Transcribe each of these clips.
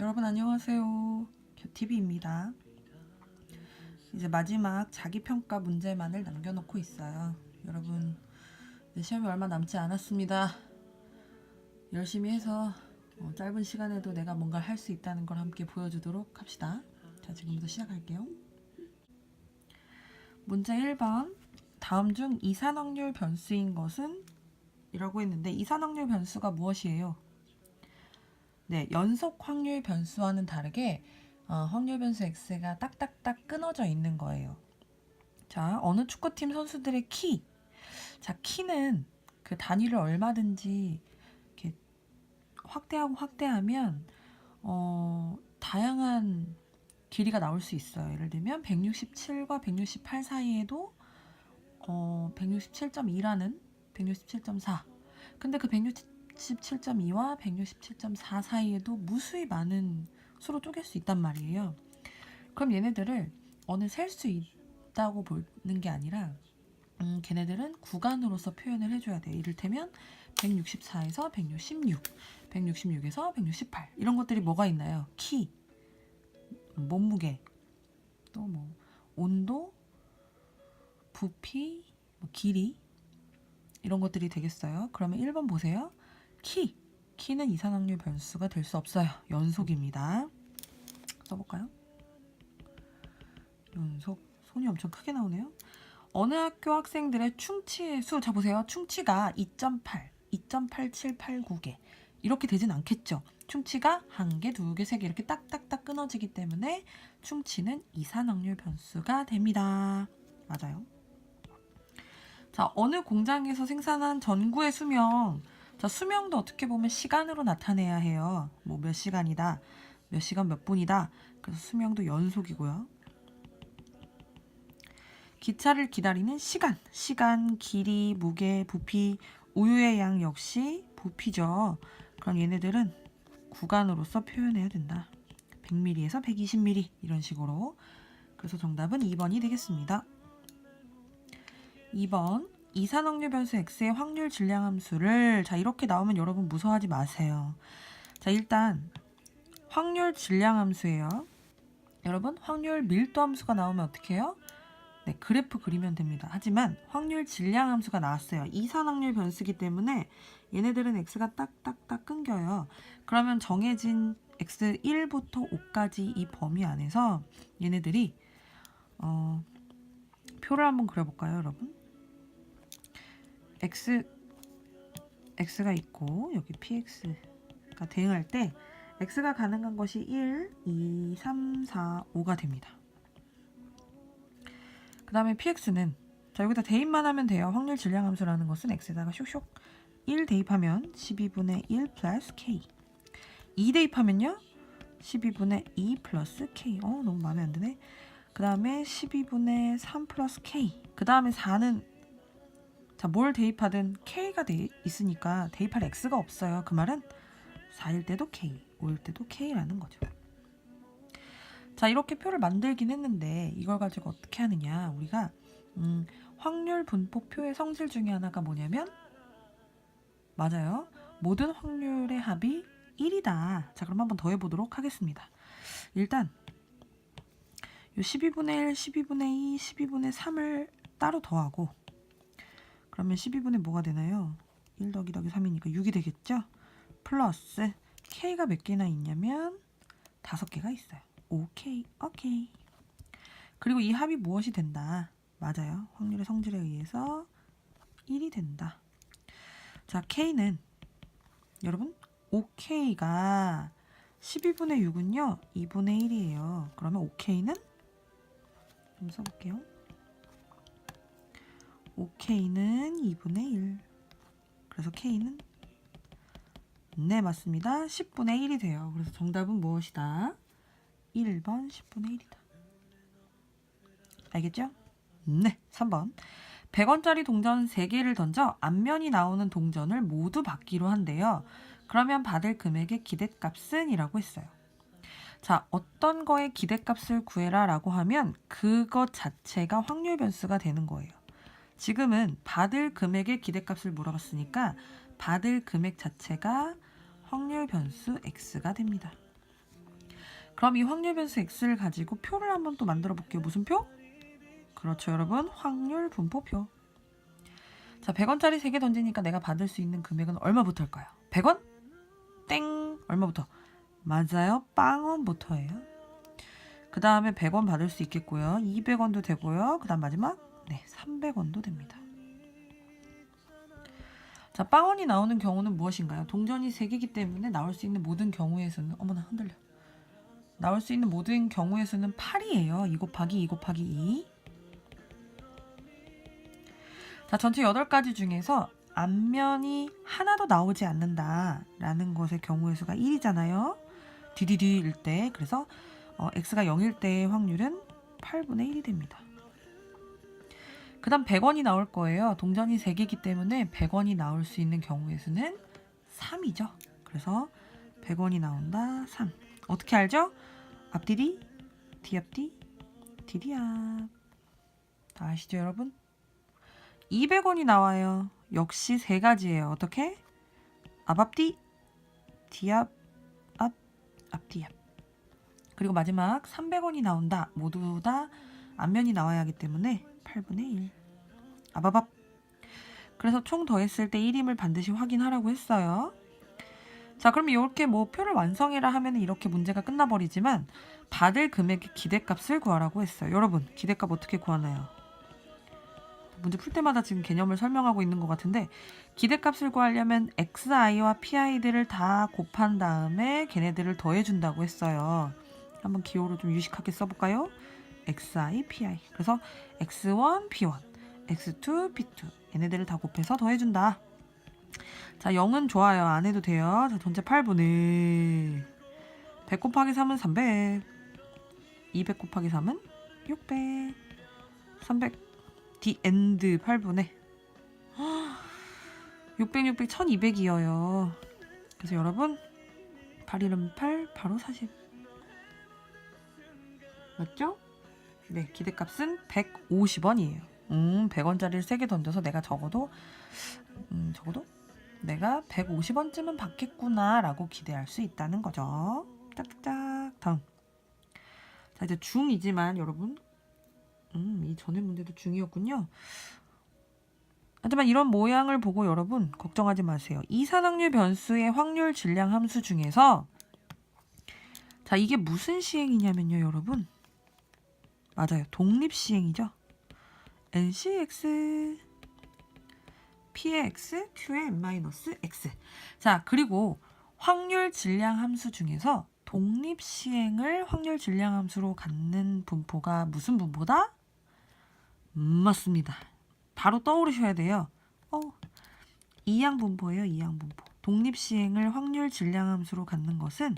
여러분 안녕하세요. 큐티비입니다. 이제 마지막 자기평가 문제만을 남겨놓고 있어요. 여러분 이제 시험이 얼마 남지 않았습니다. 열심히 해서 짧은 시간에도 내가 뭔가 할 수 있다는 걸 함께 보여주도록 합시다. 자, 지금부터 시작할게요. 문제 1번. 다음 중 이산확률 변수인 것은? 이라고 했는데 이산확률 변수가 무엇이에요? 네, 연속 확률 변수와는 다르게 확률 변수 x가 딱딱딱 끊어져 있는 거예요. 자, 어느 축구팀 선수들의 키. 자, 키는 그 단위를 얼마든지 이렇게 확대하고 확대하면 다양한 길이가 나올 수 있어요. 예를 들면 167과 168 사이에도 167.2라는 167.4. 근데 그 167.2와 167.4 사이에도 무수히 많은 수로 쪼갤 수 있단 말이에요. 그럼 얘네들을 어느 셀 수 있다고 보는 게 아니라 걔네들은 구간으로서 표현을 해줘야 돼. 이를테면 164에서 166, 166에서 168 이런 것들이 뭐가 있나요? 키, 몸무게, 또 뭐 온도, 부피, 길이 이런 것들이 되겠어요. 그러면 1번 보세요. 키는 이산확률 변수가 될 수 없어요. 연속입니다. 써볼까요? 연속. 손이 엄청 크게 나오네요. 어느 학교 학생들의 충치의 수. 자, 보세요. 충치가 2.8, 2.8789개 이렇게 되진 않겠죠. 충치가 1개, 2개, 3개 이렇게 딱딱딱 끊어지기 때문에 충치는 이산확률 변수가 됩니다. 맞아요. 자, 어느 공장에서 생산한 전구의 수명. 자, 수명도 어떻게 보면 시간으로 나타내야 해요. 뭐 몇 시간이다, 몇 시간 몇 분이다. 그래서 수명도 연속이고요. 기차를 기다리는 시간, 길이, 무게, 부피, 우유의 양 역시 부피죠. 그럼 얘네들은 구간으로서 표현해야 된다. 100ml에서 120ml 이런 식으로. 그래서 정답은 2번이 되겠습니다. 2번. 이산확률 변수 x의 확률 질량함수를. 자, 이렇게 나오면 여러분 무서워하지 마세요. 자, 일단 확률 질량함수예요. 여러분 확률 밀도함수가 나오면 어떻게 해요? 네, 그래프 그리면 됩니다. 하지만 확률 질량함수가 나왔어요. 이산확률 변수기 때문에 얘네들은 x가 딱딱딱 끊겨요. 그러면 정해진 x1부터 5까지 이 범위 안에서 얘네들이 표를 한번 그려볼까요, 여러분? x가 있고 여기 px가 대응할 때 x가 가능한 것이 1, 2, 3, 4, 5가 됩니다. 그 다음에 px는 자, 여기다 대입만 하면 돼요. 확률 질량함수라는 것은 x에다가 슉슉 1 대입하면 12분의 1 플러스 k, 2 대입하면요 12분의 2 플러스 k. 너무 마음에 안 드네. 그 다음에 12분의 3 플러스 k. 그 다음에 4는 자, 뭘 대입하든 k가 있으니까 대입할 x가 없어요. 그 말은 4일 때도 k, 5일 때도 k라는 거죠. 자, 이렇게 표를 만들긴 했는데 이걸 가지고 어떻게 하느냐. 우리가 확률 분포표의 성질 중에 하나가 뭐냐면 맞아요. 모든 확률의 합이 1이다. 자, 그럼 한번 더 해보도록 하겠습니다. 일단 요 12분의 1, 12분의 2, 12분의 3을 따로 더하고 그러면 12분의 뭐가 되나요? 1 더하기 3이니까 6이 되겠죠? 플러스 k가 몇 개나 있냐면 5개가 있어요. 오케이. 그리고 이 합이 무엇이 된다? 맞아요. 확률의 성질에 의해서 1이 된다. 자, k는 여러분 5k가 12분의 6은요 2분의 1이에요. 그러면 5k는 좀 써볼게요. 5k는 2분의 1. 그래서 k는 네, 맞습니다. 10분의 1이 돼요. 그래서 정답은 무엇이다? 1번 10분의 1이다. 알겠죠? 네, 3번. 100원짜리 동전 3개를 던져 앞면이 나오는 동전을 모두 받기로 한대요. 그러면 받을 금액의 기대값은? 이라고 했어요. 자, 어떤 거의 기대값을 구해라 라고 하면 그것 자체가 확률 변수가 되는 거예요. 지금은 받을 금액의 기대값을 물어봤으니까 받을 금액 자체가 확률 변수 x가 됩니다. 그럼 이 확률 변수 x를 가지고 표를 한번 또 만들어 볼게요. 무슨 표? 그렇죠, 여러분. 확률 분포표. 자, 100원짜리 3개 던지니까 내가 받을 수 있는 금액은 얼마부터일까요? 100원? 땡! 얼마부터? 맞아요. 빵원부터예요. 그 다음에 100원 받을 수 있겠고요. 200원도 되고요. 그 다음 마지막? 네, 300원도 됩니다. 자, 빵원이 나오는 경우는 무엇인가요? 동전이 3개이기 때문에 나올 수 있는 모든 경우의 수는, 어머나 흔들려. 나올 수 있는 모든 경우의 수는 8이에요. 2 곱하기 2 곱하기 2. 자, 전체 8가지 중에서 앞면이 하나도 나오지 않는다라는 것의 경우의 수가 1이잖아요. 디디디일 때. 그래서 x가 0일 때의 확률은 8분의 1이 됩니다. 그 다음 100원이 나올 거예요. 동전이 3개이기 때문에 100원이 나올 수 있는 경우의 수는 3이죠. 그래서 100원이 나온다. 3. 어떻게 알죠? 앞디디, 뒤앞디, 디디앞. 다 아시죠, 여러분? 200원이 나와요. 역시 3가지예요. 어떻게? 앞뒤, 뒤앞, 앞, 앞뒤앞. 그리고 마지막 300원이 나온다. 모두 다 앞면이 나와야 하기 때문에 8분의 1. 아바밥. 그래서 총 더했을 때 1임을 반드시 확인하라고 했어요. 자, 그럼 이렇게 뭐 표를 완성해라 하면 이렇게 문제가 끝나버리지만 받을 금액의 기대값을 구하라고 했어요. 여러분, 기대값 어떻게 구하나요? 문제 풀 때마다 지금 개념을 설명하고 있는 것 같은데 기대값을 구하려면 xi와 pi들을 다 곱한 다음에 걔네들을 더해준다고 했어요. 한번 기호로 좀 유식하게 써볼까요? xi, pi. 그래서 x1, p1, x2, p2 얘네들을 다 곱해서 더해준다. 자, 0은 좋아요. 안 해도 돼요. 자, 전체 8분의 100 곱하기 3은 300, 200 곱하기 3은 600, 300 the end 8분의 600, 600, 1200이어요. 그래서 여러분 8, 1은 8, 바로 40 맞죠? 네, 기대값은 150원이에요. 100원짜리를 3개 던져서 내가 적어도 내가 150원쯤은 받겠구나 라고 기대할 수 있다는 거죠. 짝짝짝. 다음. 자, 이제 중이지만 여러분 이 전에 문제도 중이었군요. 하지만 이런 모양을 보고 여러분 걱정하지 마세요. 이산확률 변수의 확률 질량 함수 중에서 자, 이게 무슨 시행이냐면요, 여러분. 맞아요. 독립시행이죠. NCX P의 X, Q의 N-X. 자, 그리고 확률 질량 함수 중에서 독립시행을 확률 질량 함수로 갖는 분포가 무슨 분포다? 맞습니다. 바로 떠오르셔야 돼요. 이항 분포예요. 이항 분포. 독립시행을 확률 질량 함수로 갖는 것은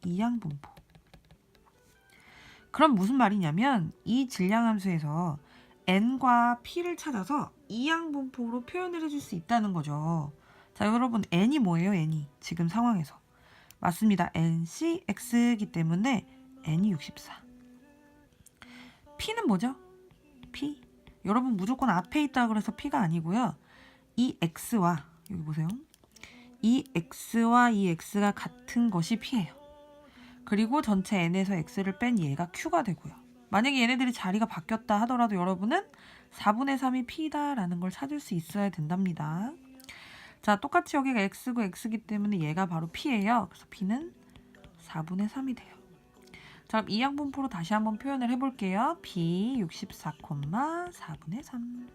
이항 분포. 그럼 무슨 말이냐면 이 질량 함수에서 n과 p를 찾아서 이항 분포로 표현을 해줄 수 있다는 거죠. 자, 여러분 n이 뭐예요? n이 지금 상황에서 맞습니다. ncx이기 때문에 n이 64. p는 뭐죠? p. 여러분 무조건 앞에 있다 그래서 p가 아니고요. 이 x와 여기 보세요. 이 x와 이 x가 같은 것이 p예요. 그리고 전체 n에서 x를 뺀 얘가 q가 되고요. 만약에 얘네들이 자리가 바뀌었다 하더라도 여러분은 4분의 3이 p다라는 걸 찾을 수 있어야 된답니다. 자, 똑같이 여기가 x고 x이기 때문에 얘가 바로 p예요. 그래서 p는 4분의 3이 돼요. 자, 그럼 이항 분포로 다시 한번 표현을 해볼게요. p 64,4분의 3.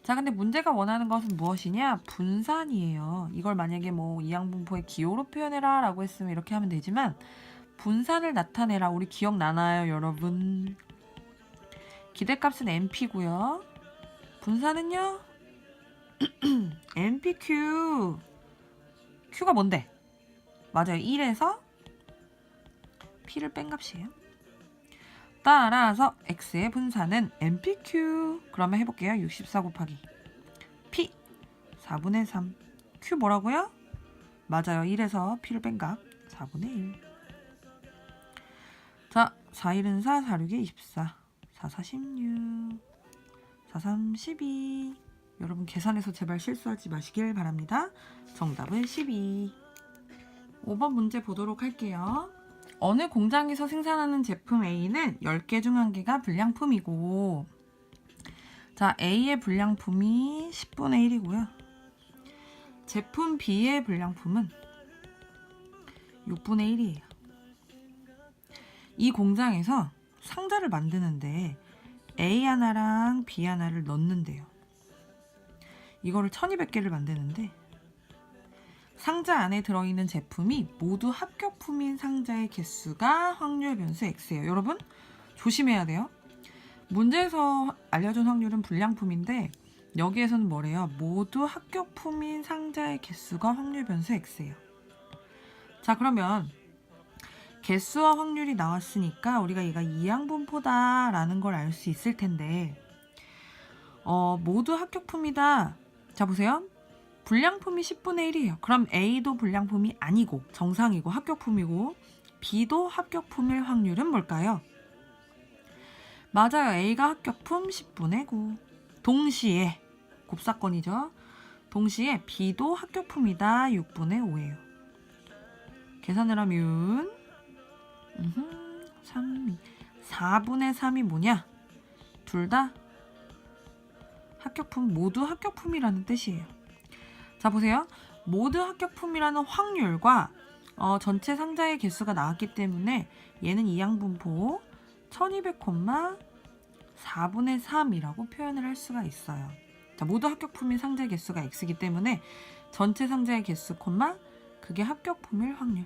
자, 근데 문제가 원하는 것은 무엇이냐? 분산이에요. 이걸 만약에 뭐 이항 분포의 기호로 표현해라 라고 했으면 이렇게 하면 되지만 분산을 나타내라. 우리 기억나나요, 여러분? 기대값은 np고요. 분산은요? npq. q가 뭔데? 맞아요. 1에서 p를 뺀 값이에요. 따라서 x의 분산은 npq. 그러면 해볼게요. 64 곱하기 p 4분의 3. q 뭐라고요? 맞아요. 1에서 p를 뺀 값 4분의 1. 자, 4, 1은 4, 4, 6이 24. 4, 4, 16. 4, 3, 12. 여러분 계산해서 제발 실수하지 마시길 바랍니다. 정답은 12. 5번 문제 보도록 할게요. 어느 공장에서 생산하는 제품 A는 10개 중 1개가 불량품이고, 자, A의 불량품이 10분의 1이고요. 제품 B의 불량품은 6분의 1이에요. 이 공장에서 상자를 만드는데 A 하나랑 B 하나를 넣는데요. 이거를 1200개를 만드는데 상자 안에 들어있는 제품이 모두 합격품인 상자의 개수가 확률 변수 X예요. 여러분 조심해야 돼요. 문제에서 알려준 확률은 불량품인데 여기에서는 뭐래요? 모두 합격품인 상자의 개수가 확률 변수 X예요. 자, 그러면 개수와 확률이 나왔으니까 우리가 얘가 이항분포다 라는 걸 알 수 있을 텐데 모두 합격품이다. 자, 보세요. 불량품이 10분의 1이에요. 그럼 A도 불량품이 아니고 정상이고 합격품이고 B도 합격품일 확률은 뭘까요? 맞아요. A가 합격품 10분의 9. 동시에 곱사건이죠. 동시에 B도 합격품이다. 6분의 5예요. 계산을 하면 4분의 3이 뭐냐? 둘 다 합격품, 모두 합격품이라는 뜻이에요. 자, 보세요. 모두 합격품이라는 확률과 전체 상자의 개수가 나왔기 때문에 얘는 이항분포 1200, 4분의 3이라고 표현을 할 수가 있어요. 자, 모두 합격품인 상자의 개수가 X이기 때문에 전체 상자의 개수, 그게 합격품일 확률.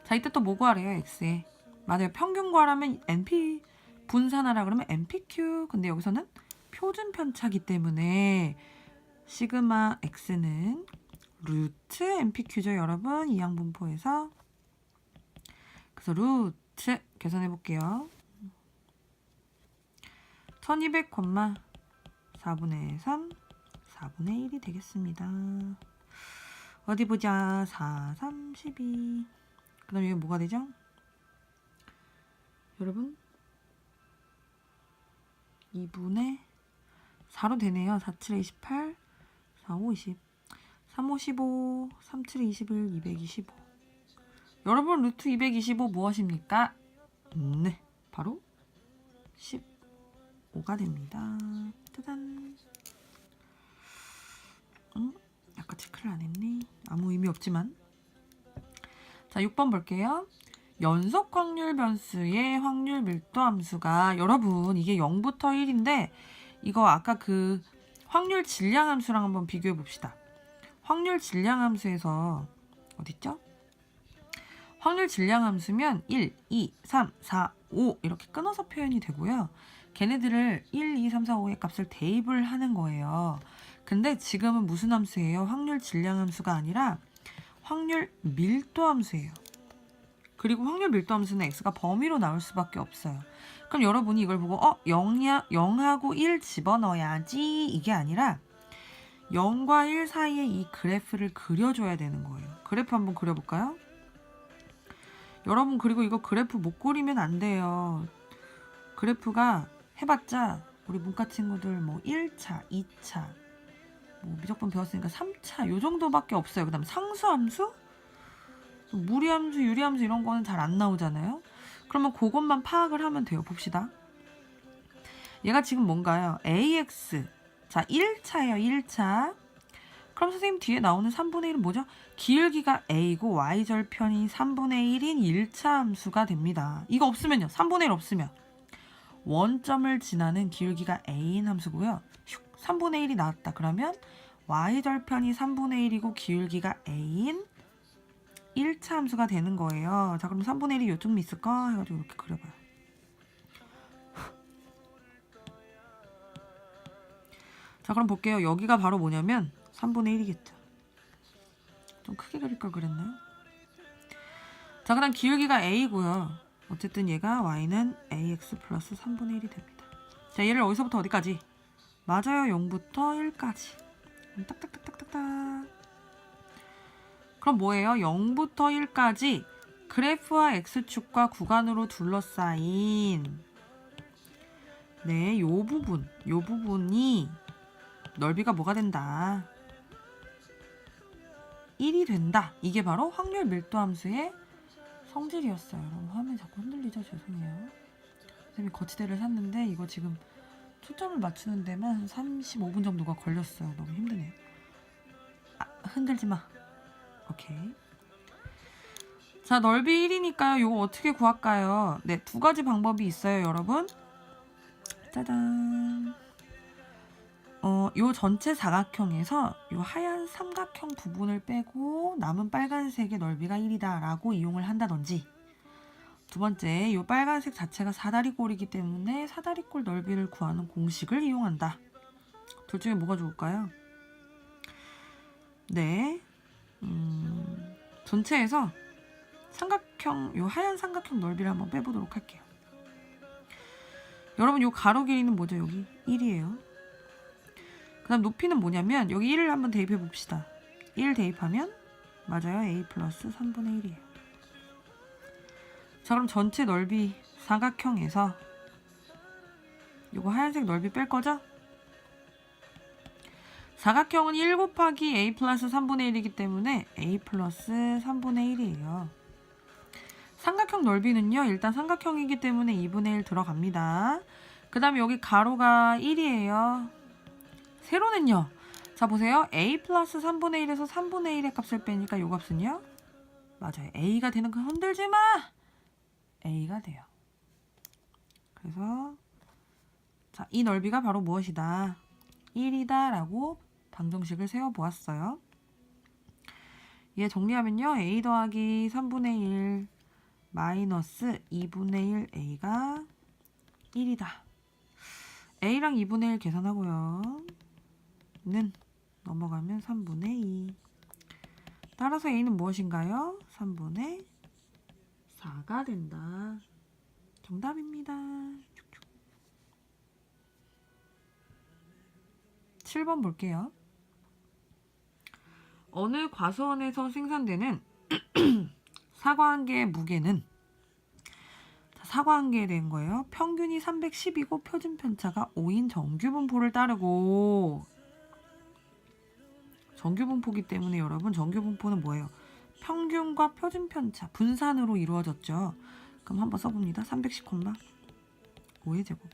자, 이때 또 뭐 구하래요? X에. 맞아요. 평균 구하라면 NP 분산하라 그러면 NPQ. 근데 여기서는 표준 편차기 때문에 시그마 X는 루트 NPQ죠, 여러분. 이항분포에서. 그래서 루트 계산해 볼게요. 1200, 4분의 3, 4분의 1이 되겠습니다. 어디 보자. 4, 3, 12. 그 다음에 이게 뭐가 되죠? 여러분 2분의 4로 되네요. 4, 7에 28, 4, 5, 20, 3, 5, 15, 3, 7에 21, 225. 여러분 루트 225 무엇입니까? 네, 바로 15가 됩니다. 짜잔. 아까 체크를 안 했네. 아무 의미 없지만. 자, 6번 볼게요. 연속 확률 변수의 확률 밀도 함수가, 여러분 이게 0부터 1인데 이거 아까 그 확률 질량 함수랑 한번 비교해 봅시다. 확률 질량 함수에서 어딨죠? 확률 질량 함수면 1, 2, 3, 4, 5 이렇게 끊어서 표현이 되고요. 걔네들을 1, 2, 3, 4, 5의 값을 대입을 하는 거예요. 근데 지금은 무슨 함수예요? 확률 질량 함수가 아니라 확률 밀도 함수예요. 그리고 확률 밀도 함수는 x가 범위로 나올 수밖에 없어요. 그럼 여러분이 이걸 보고 0하고 1 집어넣어야지 이게 아니라 0과 1 사이에 이 그래프를 그려줘야 되는 거예요. 그래프 한번 그려볼까요? 여러분 그리고 이거 그래프 못 그리면 안 돼요. 그래프가 해봤자 우리 문과 친구들 뭐 1차, 2차 뭐 미적분 배웠으니까 3차 요 정도밖에 없어요. 그 다음 상수함수? 무리함수, 유리함수 이런 거는 잘 안 나오잖아요. 그러면 그것만 파악을 하면 돼요. 봅시다. 얘가 지금 뭔가요? AX. 자, 1차예요. 1차. 그럼 선생님 뒤에 나오는 3분의 1은 뭐죠? 기울기가 A고 Y절편이 3분의 1인 1차 함수가 됩니다. 이거 없으면요. 3분의 1 없으면 원점을 지나는 기울기가 A인 함수고요. 3분의 1이 나왔다. 그러면 Y절편이 3분의 1이고 기울기가 A인 1차 함수가 되는 거예요. 자, 그럼 3분의 1이 요쯤 있을까? 해가지고 이렇게 그려봐요. 자, 그럼 볼게요. 여기가 바로 뭐냐면 3분의 1이겠죠. 좀 크게 그릴 걸 그랬나요? 자, 그 다음 기울기가 A고요. 어쨌든 얘가 Y는 AX 플러스 3분의 1이 됩니다. 자, 얘를 어디서부터 어디까지? 맞아요. 0부터 1까지. 딱딱딱딱딱딱. 그럼 뭐예요? 0부터 1까지 그래프와 X축과 구간으로 둘러싸인 네, 요 부분이 넓이가 뭐가 된다? 1이 된다. 이게 바로 확률 밀도 함수의 성질이었어요. 여러분 화면이 자꾸 흔들리죠? 죄송해요. 선생님이 거치대를 샀는데 이거 지금 초점을 맞추는 데만 한 35분 정도가 걸렸어요. 너무 힘드네요. 흔들지 마. 오케이. 자, 넓이 1이니까요. 이거 어떻게 구할까요? 네, 두 가지 방법이 있어요, 여러분. 짜잔. 요 전체 사각형에서 요 하얀 삼각형 부분을 빼고 남은 빨간색의 넓이가 1이다 라고 이용을 한다든지, 두 번째, 요 빨간색 자체가 사다리꼴이기 때문에 사다리꼴 넓이를 구하는 공식을 이용한다. 둘 중에 뭐가 좋을까요? 네, 전체에서 삼각형, 요 하얀 삼각형 넓이를 한번 빼보도록 할게요. 여러분, 요 가로 길이는 뭐죠? 여기 1이에요. 그 다음 높이는 뭐냐면 여기 1을 한번 대입해 봅시다. 1 대입하면 맞아요. a 플러스 3분의 1이에요. 자, 그럼 전체 넓이 사각형에서 요거 하얀색 넓이 뺄 거죠? 사각형은 1 곱하기 a 플러스 3분의 1이기 때문에 a 플러스 3분의 1이에요. 삼각형 넓이는요, 일단 삼각형이기 때문에 2분의 1 들어갑니다. 그 다음에 여기 가로가 1이에요. 세로는요, 자 보세요. a 플러스 3분의 1에서 3분의 1의 값을 빼니까 요 값은요, 맞아요. a가 되는 거 흔들지 마! a가 돼요. 그래서 자, 이 넓이가 바로 무엇이다? 1이다 라고 방정식을 세워보았어요. 얘 정리하면요, a 더하기 3분의 1 마이너스 2분의 1 a가 1이다. a랑 2분의 1 계산하고요. 는 넘어가면 3분의 2. 따라서 a는 무엇인가요? 3분의 4가 된다. 정답입니다. 7번 볼게요. 어느 과수원에서 생산되는 사과 한 개의 무게는, 사과 한 개에 대한 거예요. 평균이 310이고 표준 편차가 5인 정규분포를 따르고, 정규분포기 때문에 여러분, 정규분포는 뭐예요? 평균과 표준 편차, 분산으로 이루어졌죠. 그럼 한번 써봅니다. 310, 5의 제곱.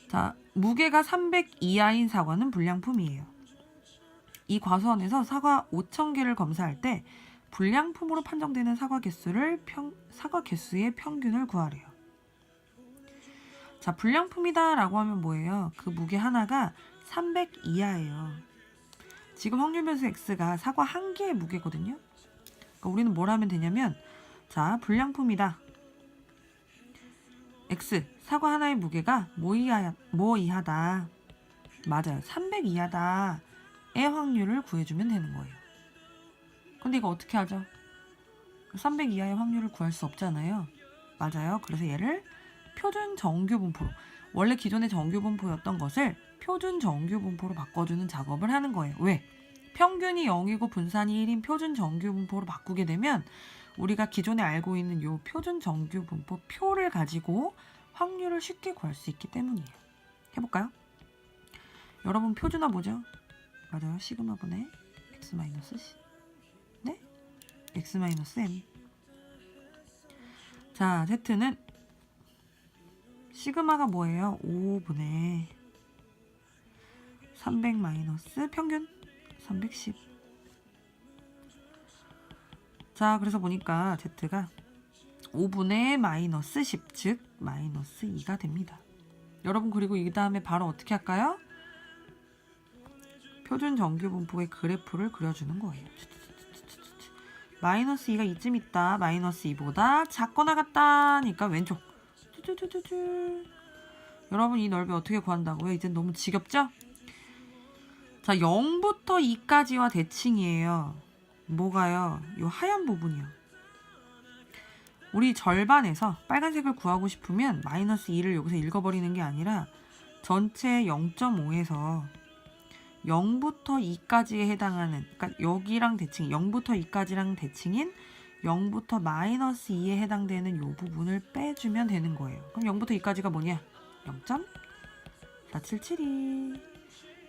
자, 무게가 300 이하인 사과는 불량품이에요. 이 과수원에서 사과 5,000개를 검사할 때 불량품으로 판정되는 사과 개수의 평균을 구하래요. 자, 불량품이다 라고 하면 뭐예요? 그 무게 하나가 300 이하예요. 지금 확률 변수 x가 사과 한 개의 무게거든요. 그러니까 우리는 뭘 하면 되냐면, 자, 불량품이다. x, 사과 하나의 무게가 뭐 이하다. 맞아요. 300 이하다의 확률을 구해주면 되는 거예요. 근데 이거 어떻게 하죠? 300 이하의 확률을 구할 수 없잖아요. 맞아요. 그래서 얘를 표준 정규분포로, 원래 기존의 정규분포였던 것을 표준 정규분포로 바꿔주는 작업을 하는 거예요. 왜? 평균이 0이고 분산이 1인 표준 정규분포로 바꾸게 되면 우리가 기존에 알고 있는 이 표준 정규분포 표를 가지고 확률을 쉽게 구할 수 있기 때문이에요. 해볼까요? 여러분, 표준화 뭐죠? 맞아요. 시그마분의 x-c. 네? x-m. 자, z는 시그마가 뭐예요? 5분의 300 마이너스 평균 310. 자, 그래서 보니까 z가 5분의 마이너스 10, 즉 마이너스 2가 됩니다. 여러분, 그리고 이 다음에 바로 어떻게 할까요? 표준 정규분포의 그래프를 그려주는 거예요. 마이너스 2가 이쯤 있다. 마이너스 2보다 작거나 같다니까 왼쪽. 여러분, 이 넓이 어떻게 구한다고요? 이제 너무 지겹죠? 자, 0부터 2까지와 대칭이에요. 뭐가요? 이 하얀 부분이요. 우리 절반에서 빨간색을 구하고 싶으면 마이너스 2를 여기서 읽어버리는 게 아니라 전체 0.5에서 0부터 2까지에 해당하는, 그러니까 여기랑 대칭, 0부터 2까지랑 대칭인 0부터 마이너스 2에 해당되는 이 부분을 빼주면 되는 거예요. 그럼 0부터 2까지가 뭐냐? 0.4772.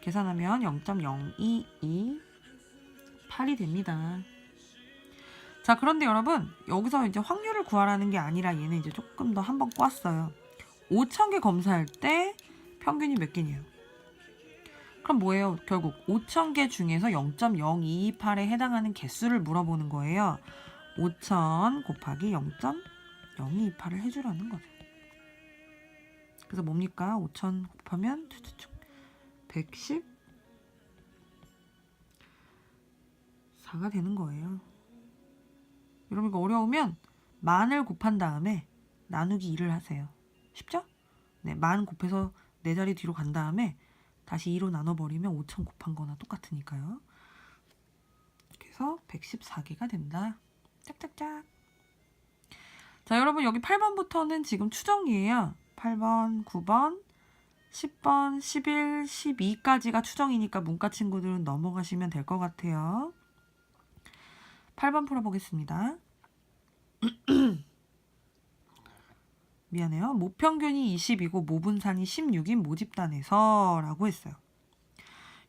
계산하면 0.0228이 됩니다. 자, 그런데 여러분 여기서 이제 확률을 구하라는 게 아니라 얘는 이제 조금 더 한번 꽈어요. 5,000개 검사할 때 평균이 몇 개냐? 그럼 뭐예요? 결국 5,000개 중에서 0.0228에 해당하는 개수를 물어보는 거예요. 5,000 곱하기 0.0228을 해주라는 거죠. 그래서 뭡니까? 5,000 곱하면 114가 되는 거예요. 여러분 이거 어려우면 만을 곱한 다음에 나누기 2를 하세요. 쉽죠? 네, 만 곱해서 4자리 뒤로 간 다음에 다시 2로 나눠버리면 5,000 곱한 거나 똑같으니까요. 그래서 114개가 된다. 짝짝짝. 자, 여러분 여기 8번부터는 지금 추정이에요. 8번, 9번, 10번, 11, 12까지가 추정이니까 문과 친구들은 넘어가시면 될 것 같아요. 8번 풀어보겠습니다. 미안해요. 모평균이 20이고 모분산이 16인 모집단에서 라고 했어요.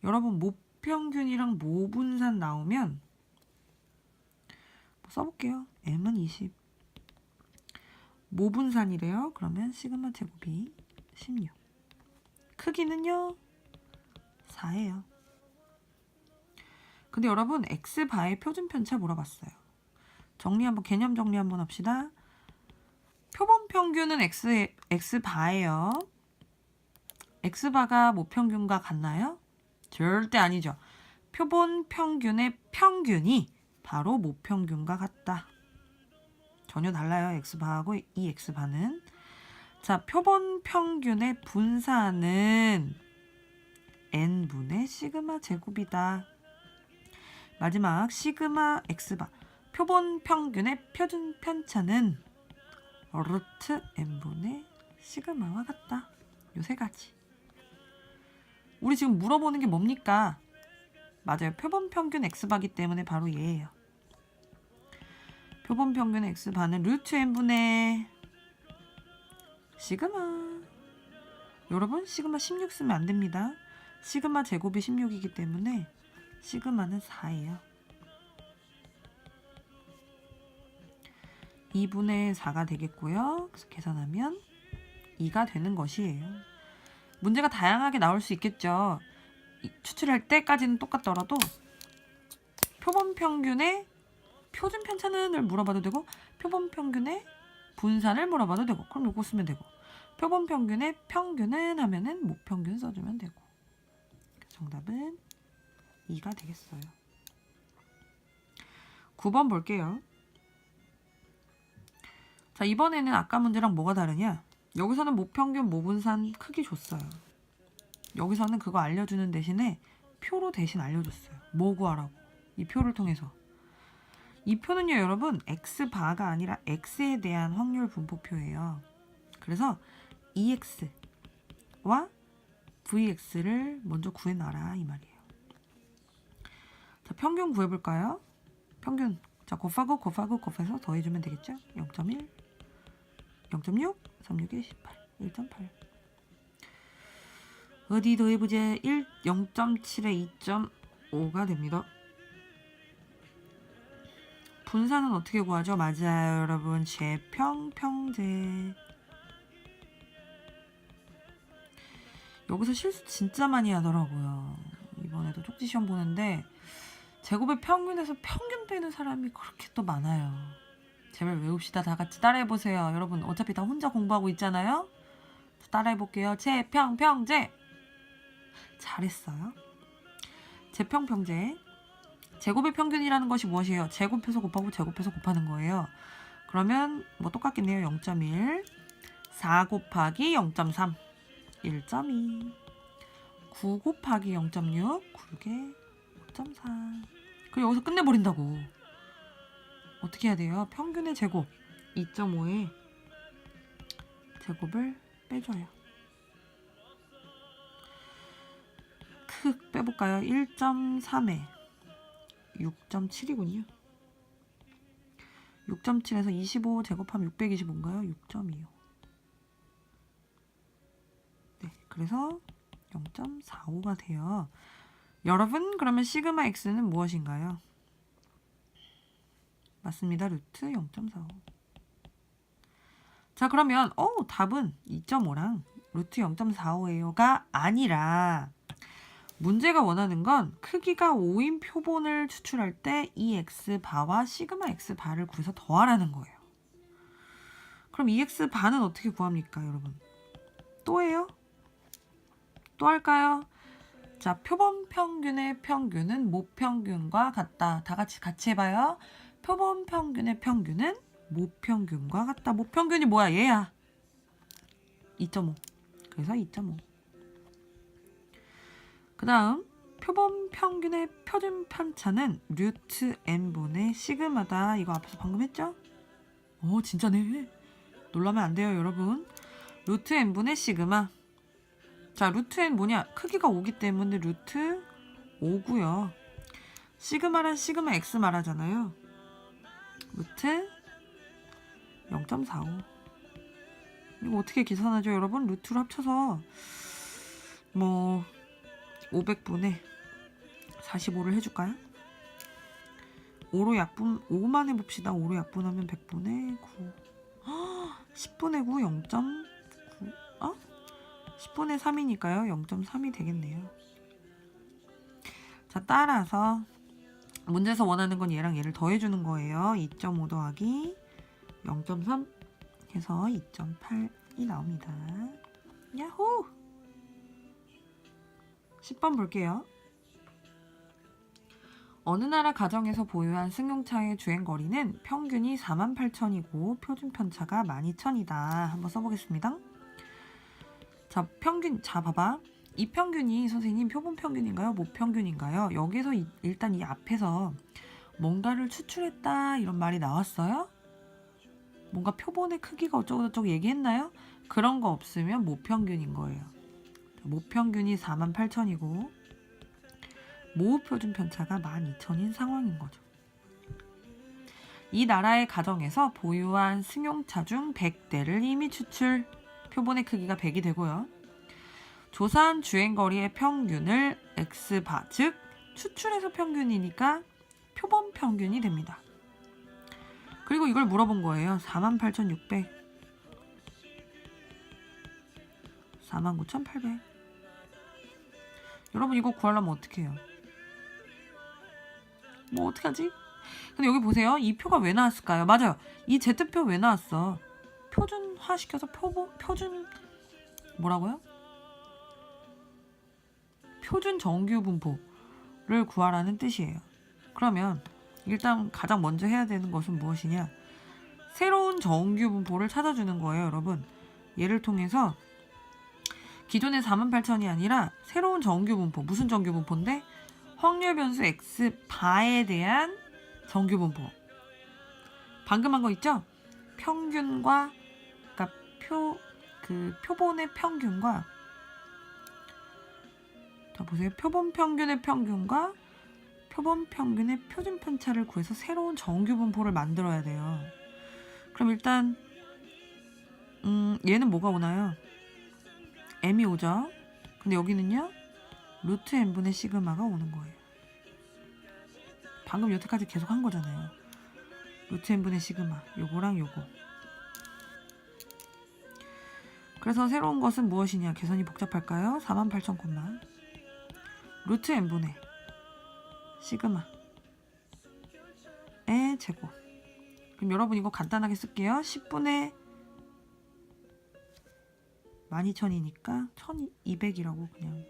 여러분 모평균이랑 모분산 나오면 써볼게요. m은 20. 모분산이래요. 그러면 시그마 제곱이 16. 크기는요 4예요. 근데 여러분 x바의 표준편차 물어봤어요. 개념 정리 한번 합시다. 표본 평균은 x바예요. x바가 모평균과 같나요? 절대 아니죠. 표본 평균의 평균이 바로 모평균과 같다. 전혀 달라요. x바하고 이 x바는. 자, 표본 평균의 분산은 n분의 시그마 제곱이다. 마지막 시그마 x바. 표본 평균의 표준 편차는 루트 n분의 시그마와 같다. 요 세 가지. 우리 지금 물어보는 게 뭡니까? 맞아요. 표본 평균 x바기 때문에 바로 얘예요. 표본 평균 x바는 루트 n분의 시그마. 여러분 시그마 16 쓰면 안 됩니다. 시그마 제곱이 16이기 때문에 시그마는 4예요. 2분의 4가 되겠고요. 그래서 계산하면 2가 되는 것이에요. 문제가 다양하게 나올 수 있겠죠. 추출할 때까지는 똑같더라도 표본 평균의 표준 편차는을 물어봐도 되고 표본 평균의 분산을 물어봐도 되고 그럼 요거 쓰면 되고 표본 평균의 평균은 하면은 모평균 써주면 되고 정답은 2가 되겠어요. 9번 볼게요. 자, 이번에는 아까 문제랑 뭐가 다르냐? 여기서는 모평균, 모분산 크기 줬어요. 여기서는 그거 알려주는 대신에 표로 대신 알려줬어요. 뭐 구하라고. 이 표를 통해서. 이 표는요, 여러분, x바가 아니라 x에 대한 확률 분포표예요. 그래서 ex와 vx를 먼저 구해놔라 이 말이에요. 자, 평균 구해볼까요? 평균. 자, 곱해서 더해주면 되겠죠? 0.1, 0.6, 361, 18, 1.8. 어디 더해보자. 0.7에 2.5가 됩니다. 분산은 어떻게 구하죠? 맞아요, 여러분. 제평평제. 여기서 실수 진짜 많이 하더라고요. 이번에도 쪽지 시험 보는데 제곱의 평균에서 평균 빼는 사람이 그렇게 또 많아요. 제발 외웁시다. 다 같이 따라해보세요. 여러분 어차피 다 혼자 공부하고 있잖아요. 따라해볼게요. 제평평제. 잘했어요. 제평평제. 제곱의 평균이라는 것이 무엇이에요? 제곱해서 곱하고 제곱해서 곱하는 거예요. 그러면 뭐 똑같겠네요. 0.1 4 곱하기 0.3 1.2 9 곱하기 0.6 9개 5.4 그리고 여기서 끝내버린다고. 어떻게 해야 돼요? 평균의 제곱 2.5에 제곱을 빼줘요. 빼볼까요? 1.3에 6.7이군요. 6.7에서 25 제곱하면 625인가요? 6.25. 네, 그래서 0.45가 돼요. 여러분, 그러면 시그마 x는 무엇인가요? 맞습니다. 루트 0.45. 자, 그러면 답은 2.5랑 루트 0.45예요가 아니라 문제가 원하는 건 크기가 5인 표본을 추출할 때 이 x바와 시그마 x바를 구해서 더하라는 거예요. 그럼 이 x바는 어떻게 구합니까, 여러분? 또 해요? 또 할까요? 자, 표본 평균의 평균은 모평균과 같다. 다 같이 해봐요. 표본 평균의 평균은 모평균과 같다. 모평균이 뭐야? 얘야. 2.5. 그래서 2.5. 그 다음 표본 평균의 표준 편차는 루트 n분의 시그마다. 이거 앞에서 방금 했죠? 진짜네. 놀라면 안 돼요, 여러분. 루트 n분의 시그마. 자, 루트 n 뭐냐? 크기가 5기 때문에 루트 5고요. 시그마란 시그마 x 말하잖아요. 루트 0.45. 이거 어떻게 계산하죠, 여러분? 루트로 합쳐서 500분의 45를 해줄까요? 5만 해봅시다. 5로 약분하면 100분의 9. 10분의 9 0.9. 10분의 3이니까요. 0.3이 되겠네요. 자, 따라서 문제에서 원하는 건 얘랑 얘를 더해주는 거예요. 2.5 더하기 0.3 해서 2.8이 나옵니다. 야호! 10번 볼게요. 어느 나라 가정에서 보유한 승용차의 주행거리는 평균이 48,000이고 표준 편차가 12,000이다. 한번 써보겠습니다. 자, 봐봐. 이 평균이 선생님 표본 평균인가요? 모평균인가요? 여기서 일단 이 앞에서 뭔가를 추출했다 이런 말이 나왔어요? 뭔가 표본의 크기가 어쩌고저쩌고 얘기했나요? 그런 거 없으면 모평균인 거예요. 모평균이 48,000이고 모표준 편차가 12,000인 상황인 거죠. 이 나라의 가정에서 보유한 승용차 중 100대를 이미 추출. 표본의 크기가 100이 되고요. 조사한 주행거리의 평균을 x바, 즉 추출해서 평균이니까 표본 평균이 됩니다. 그리고 이걸 물어본 거예요. 48,600, 49,800. 여러분 이거 구하려면 어떻게 해요? 어떡하지? 근데 여기 보세요. 이 표가 왜 나왔을까요? 맞아요. 이 Z표 왜 나왔어? 표준화시켜서 표준 뭐라고요? 표준 정규 분포를 구하라는 뜻이에요. 그러면 일단 가장 먼저 해야 되는 것은 무엇이냐? 새로운 정규 분포를 찾아주는 거예요, 여러분. 얘를 통해서 기존의 48,000이 아니라 새로운 정규 분포. 무슨 정규 분포인데? 확률 변수 x바에 대한 정규 분포. 방금 한 거 있죠? 평균과 그러니까 표본의 평균과, 자 보세요. 표본 평균의 평균과 표본 평균의 표준 편차를 구해서 새로운 정규 분포를 만들어야 돼요. 그럼 일단 얘는 뭐가 오나요? m이 오죠. 근데 여기는요. 루트 n분의 시그마가 오는 거예요. 방금 여태까지 계속 한 거잖아요. 루트 n분의 시그마 요거랑 요거. 그래서 새로운 것은 무엇이냐? 계산이 복잡할까요? 48,000, 루트 n분의 시그마의 제곱. 그럼 여러분 이거 간단하게 쓸게요. 10분의 12,000이니까 1200이라고 그냥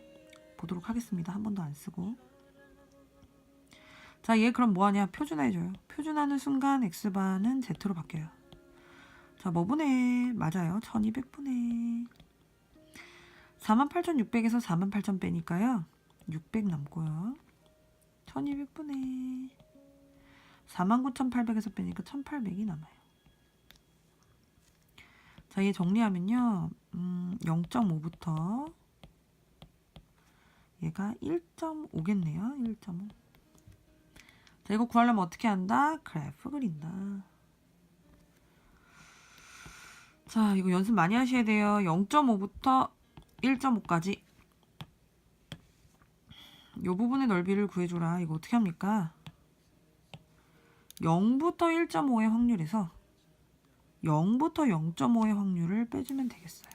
보도록 하겠습니다. 한 번도 안 쓰고. 자, 얘 그럼 뭐하냐? 표준화해줘요. 표준하는 순간 x바는 z로 바뀌어요. 자, 뭐분의 맞아요. 1200분의 48,600에서 48,000 빼니까요. 600 남고요. 1200분의 49,800에서 빼니까 1800이 남아요. 자, 얘 정리하면요. 0.5부터 얘가 1.5겠네요. 1.5. 자, 이거 구하려면 어떻게 한다? 그래프 그린다. 자, 이거 연습 많이 하셔야 돼요. 0.5부터 1.5까지. 이 부분의 넓이를 구해줘라. 이거 어떻게 합니까? 0부터 1.5의 확률에서 0부터 0.5의 확률을 빼주면 되겠어요.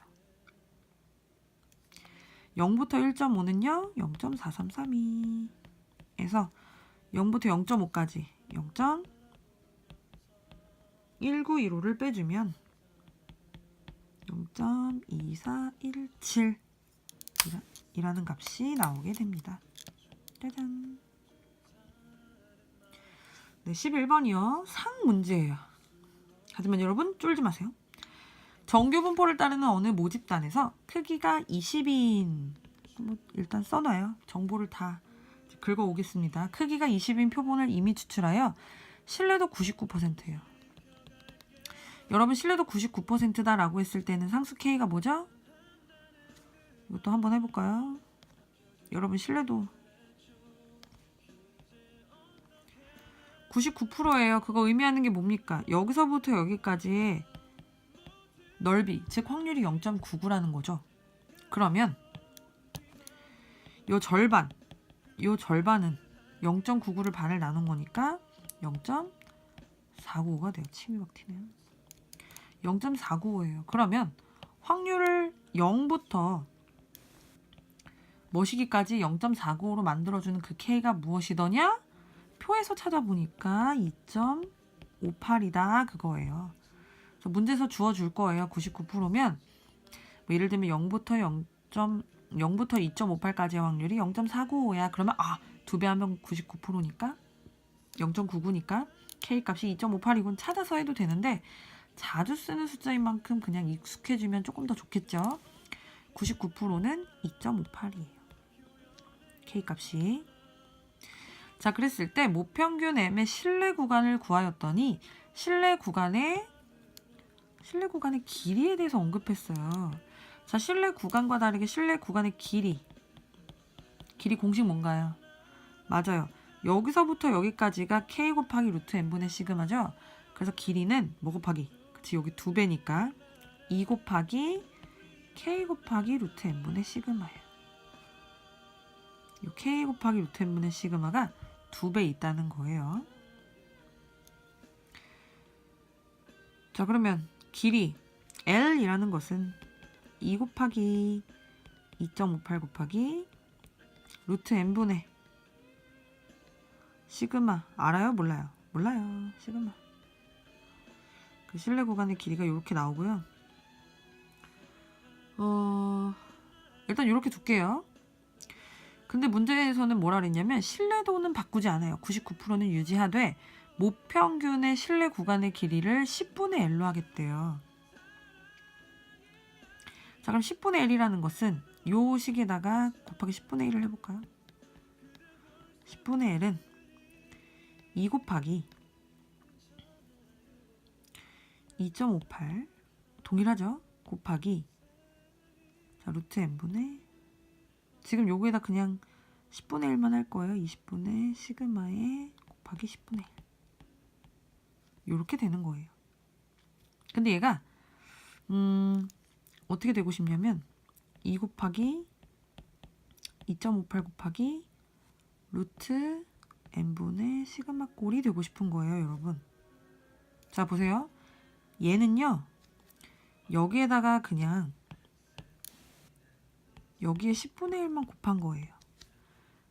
0부터 1.5는요 0.4332에서 0부터 0.5까지 0.1915를 빼주면 0.2417 이라는 값이 나오게 됩니다. 짜잔. 네, 11번이요. 상 문제예요. 하지만 여러분 쫄지 마세요. 정규 분포를 따르는 어느 모집단에서 크기가 20인 일단 써놔요. 정보를 다 긁어 오겠습니다. 크기가 20인 표본을 이미 추출하여 신뢰도 99%예요. 여러분 신뢰도 99%다 라고 했을 때는 상수 K가 뭐죠? 이것도 한번 해볼까요? 여러분 신뢰도 99%예요. 그거 의미하는 게 뭡니까? 여기서부터 여기까지의 넓이, 즉 확률이 0.99라는 거죠. 그러면 요 절반은 0.99를 반을 나눈 거니까 0.495가 돼요. 침이 막 튀네요. 0.495예요. 그러면 확률을 0부터 뭐시기까지 0.495로 만들어주는 그 K가 무엇이더냐? 표에서 찾아보니까 2.58이다 그거예요. 문제에서 주어줄 거예요. 99%면 뭐 예를 들면 0부터 2.58까지의 확률이 0.495야. 그러면 2배 하면 99%니까 0.99니까 K값이 2.58이군 찾아서 해도 되는데 자주 쓰는 숫자인 만큼 그냥 익숙해지면 조금 더 좋겠죠. 99%는 2.58이에요. K값이. 자, 그랬을 때 모평균 M의 신뢰 구간을 구하였더니 신뢰 구간의 길이에 대해서 언급했어요. 자, 신뢰 구간과 다르게 신뢰 구간의 길이 공식 뭔가요? 맞아요. 여기서부터 여기까지가 K 곱하기 루트 N분의 시그마죠. 그래서 길이는 뭐 곱하기? 그치, 여기 2배니까 2 곱하기 K 곱하기 루트 N분의 시그마예요. 이 K 곱하기 루트 N분의 시그마가 2배 있다는 거예요. 자, 그러면 길이 L이라는 것은 2 곱하기 2.58 곱하기 루트 N분의 시그마 알아요? 몰라요? 몰라요. 시그마. 그 실내 구간의 길이가 이렇게 나오고요. 일단 이렇게 둘게요. 근데 문제에서는 뭐라 그랬냐면 신뢰도는 바꾸지 않아요. 99%는 유지하되 모평균의 신뢰 구간의 길이를 10분의 L로 하겠대요. 자, 그럼 10분의 L이라는 것은 요 식에다가 곱하기 10분의 1을 해볼까요? 10분의 L은 2 곱하기 2.58 동일하죠? 곱하기 자 루트 N분의 지금 요거에다 그냥 10분의 1만 할 거예요. 20분의 시그마에 곱하기 10분의 1 요렇게 되는 거예요. 근데 얘가 어떻게 되고 싶냐면 2 곱하기 2.58 곱하기 루트 N분의 시그마 꼴이 되고 싶은 거예요, 여러분. 자, 보세요. 얘는요. 여기에다가 그냥 여기에 10분의 1만 곱한 거예요.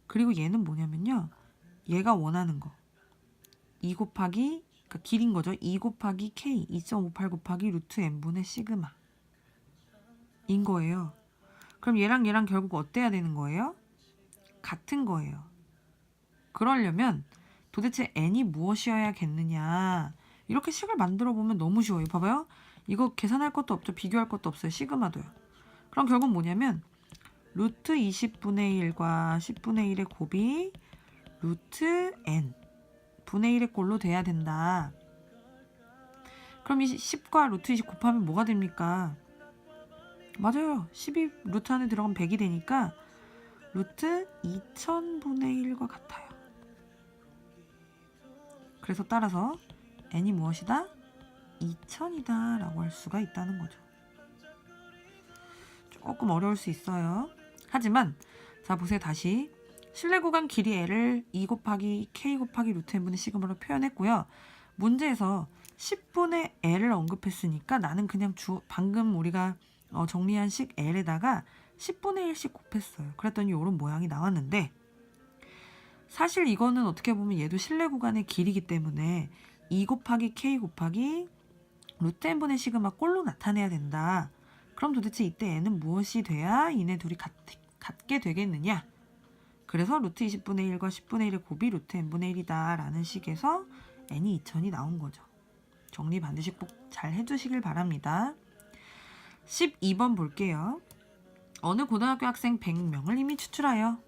그리고 얘는 뭐냐면요. 얘가 원하는 거. 2 곱하기 그러니까 길인 거죠. 2 곱하기 K 2.58 곱하기 루트 N분의 시그마 인 거예요. 그럼 얘랑 결국 어때야 되는 거예요? 같은 거예요. 그러려면 도대체 n이 무엇이어야겠느냐 이렇게 식을 만들어 보면 너무 쉬워요. 봐봐요. 이거 계산할 것도 없죠. 비교할 것도 없어요. 시그마도요. 그럼 결국 뭐냐면 루트 20분의 1과 10분의 1의 곱이 루트 n 분의 1의 꼴로 돼야 된다. 그럼 이 10과 루트 20 곱하면 뭐가 됩니까? 맞아요. 10이 루트 안에 들어가면 100이 되니까 루트 2000분의 1과 같아요. 그래서 따라서 n이 무엇이다? 2000이다 라고 할 수가 있다는 거죠. 조금 어려울 수 있어요. 하지만 자 보세요. 다시 실내 구간 길이 L을 2 곱하기 K 곱하기 루트 n분의 시그마로 표현했고요. 문제에서 10분의 L을 언급했으니까 나는 그냥 방금 우리가 정리한 식 L에다가 10분의 1씩 곱했어요. 그랬더니 이런 모양이 나왔는데 사실 이거는 어떻게 보면 얘도 실내 구간의 길이기 때문에 2 곱하기 K 곱하기 루트 n분의 시그마 꼴로 나타내야 된다. 그럼 도대체 이때 n은 무엇이 돼야 이네 둘이 같게 되겠느냐? 그래서 루트 20분의 1과 10분의 1의 곱이 루트 n분의 1이다 라는 식에서 n이 2000이 나온 거죠. 정리 반드시 꼭 잘 해주시길 바랍니다. 12번 볼게요. 어느 고등학교 학생 100명을 이미 추출하여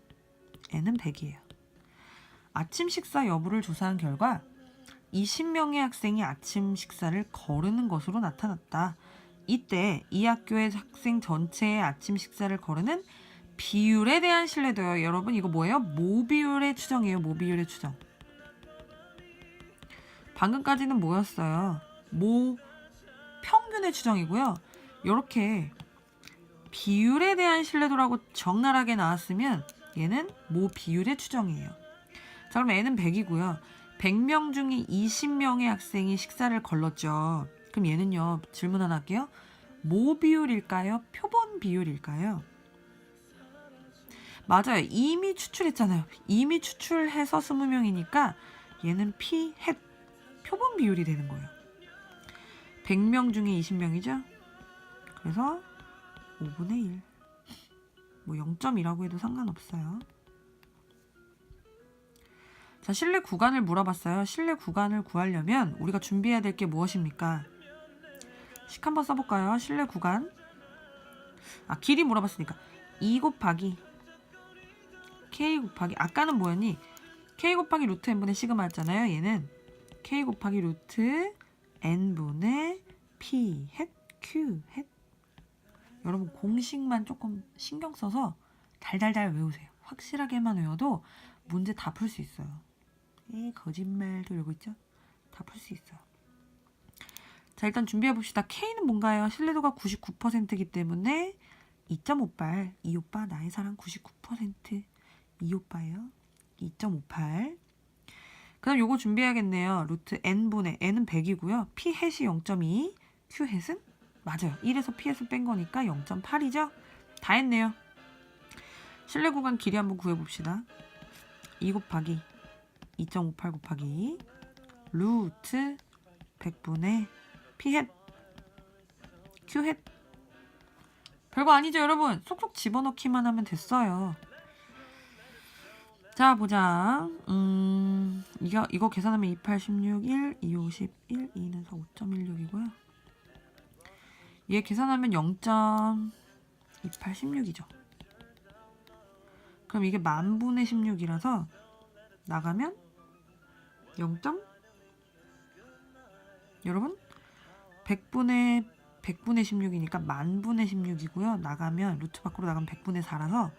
n은 100이에요. 아침 식사 여부를 조사한 결과 20명의 학생이 아침 식사를 거르는 것으로 나타났다. 이때 이 학교의 학생 전체의 아침 식사를 거르는 비율에 대한 신뢰도요. 여러분 이거 뭐예요? 모비율의 추정이에요. 모비율의 추정. 방금까지는 뭐였어요? 평균의 추정이고요. 이렇게 비율에 대한 신뢰도라고 적나라하게 나왔으면 얘는 모비율의 추정이에요. 자, 그럼 n은 100이고요. 100명 중에 20명의 학생이 식사를 걸렀죠. 그럼 얘는요. 질문 하나 할게요. 모비율일까요? 표본 비율일까요? 맞아요. 이미 추출했잖아요. 이미 추출해서 20명이니까 얘는 표본 비율이 되는 거예요. 100명 중에 20명이죠? 그래서 5분의 1. 뭐 0.2라고 해도 상관없어요. 자, 실내 구간을 물어봤어요. 실내 구간을 구하려면 우리가 준비해야 될 게 무엇입니까? 식 한번 써볼까요? 실내 구간. 길이 물어봤으니까 2 곱하기 K 곱하기 아까는 뭐였니? K 곱하기 루트 n분의 시그마 였잖아요. 얘는 K 곱하기 루트 n분의 P 햇 Q 햇. 여러분 공식만 조금 신경 써서 달달달 외우세요. 확실하게만 외워도 문제 다 풀 수 있어요. 거짓말도 이러고 있죠? 다 풀 수 있어요. 자, 일단 준비해 봅시다. K는 뭔가요? 신뢰도가 99%이기 때문에 2.58. 이 오빠 나의 사랑 99%. 이 오빠예요. 2.58. 그 다음 요거 준비해야겠네요. 루트 n분의 n은 100이고요. p 햇이 0.2, q 햇은 맞아요. 1에서 p 햇을 뺀 거니까 0.8이죠. 다 했네요. 실내 구간 길이 한번 구해봅시다. 2 곱하기 2.58 곱하기 루트 100분의 p 햇 q 햇. 별거 아니죠 여러분. 속속 집어넣기만 하면 됐어요. 자, 보자. 이거 계산하면 28, 16, 1, 2, 51, 2는 4, 5.16이고요. 얘 계산하면 0.28, 16이죠. 그럼 이게 만분의 16이라서 나가면 0. 여러분 100분의 16이니까 만분의 16이고요. 나가면 루트 밖으로 나가면 100분의 4라서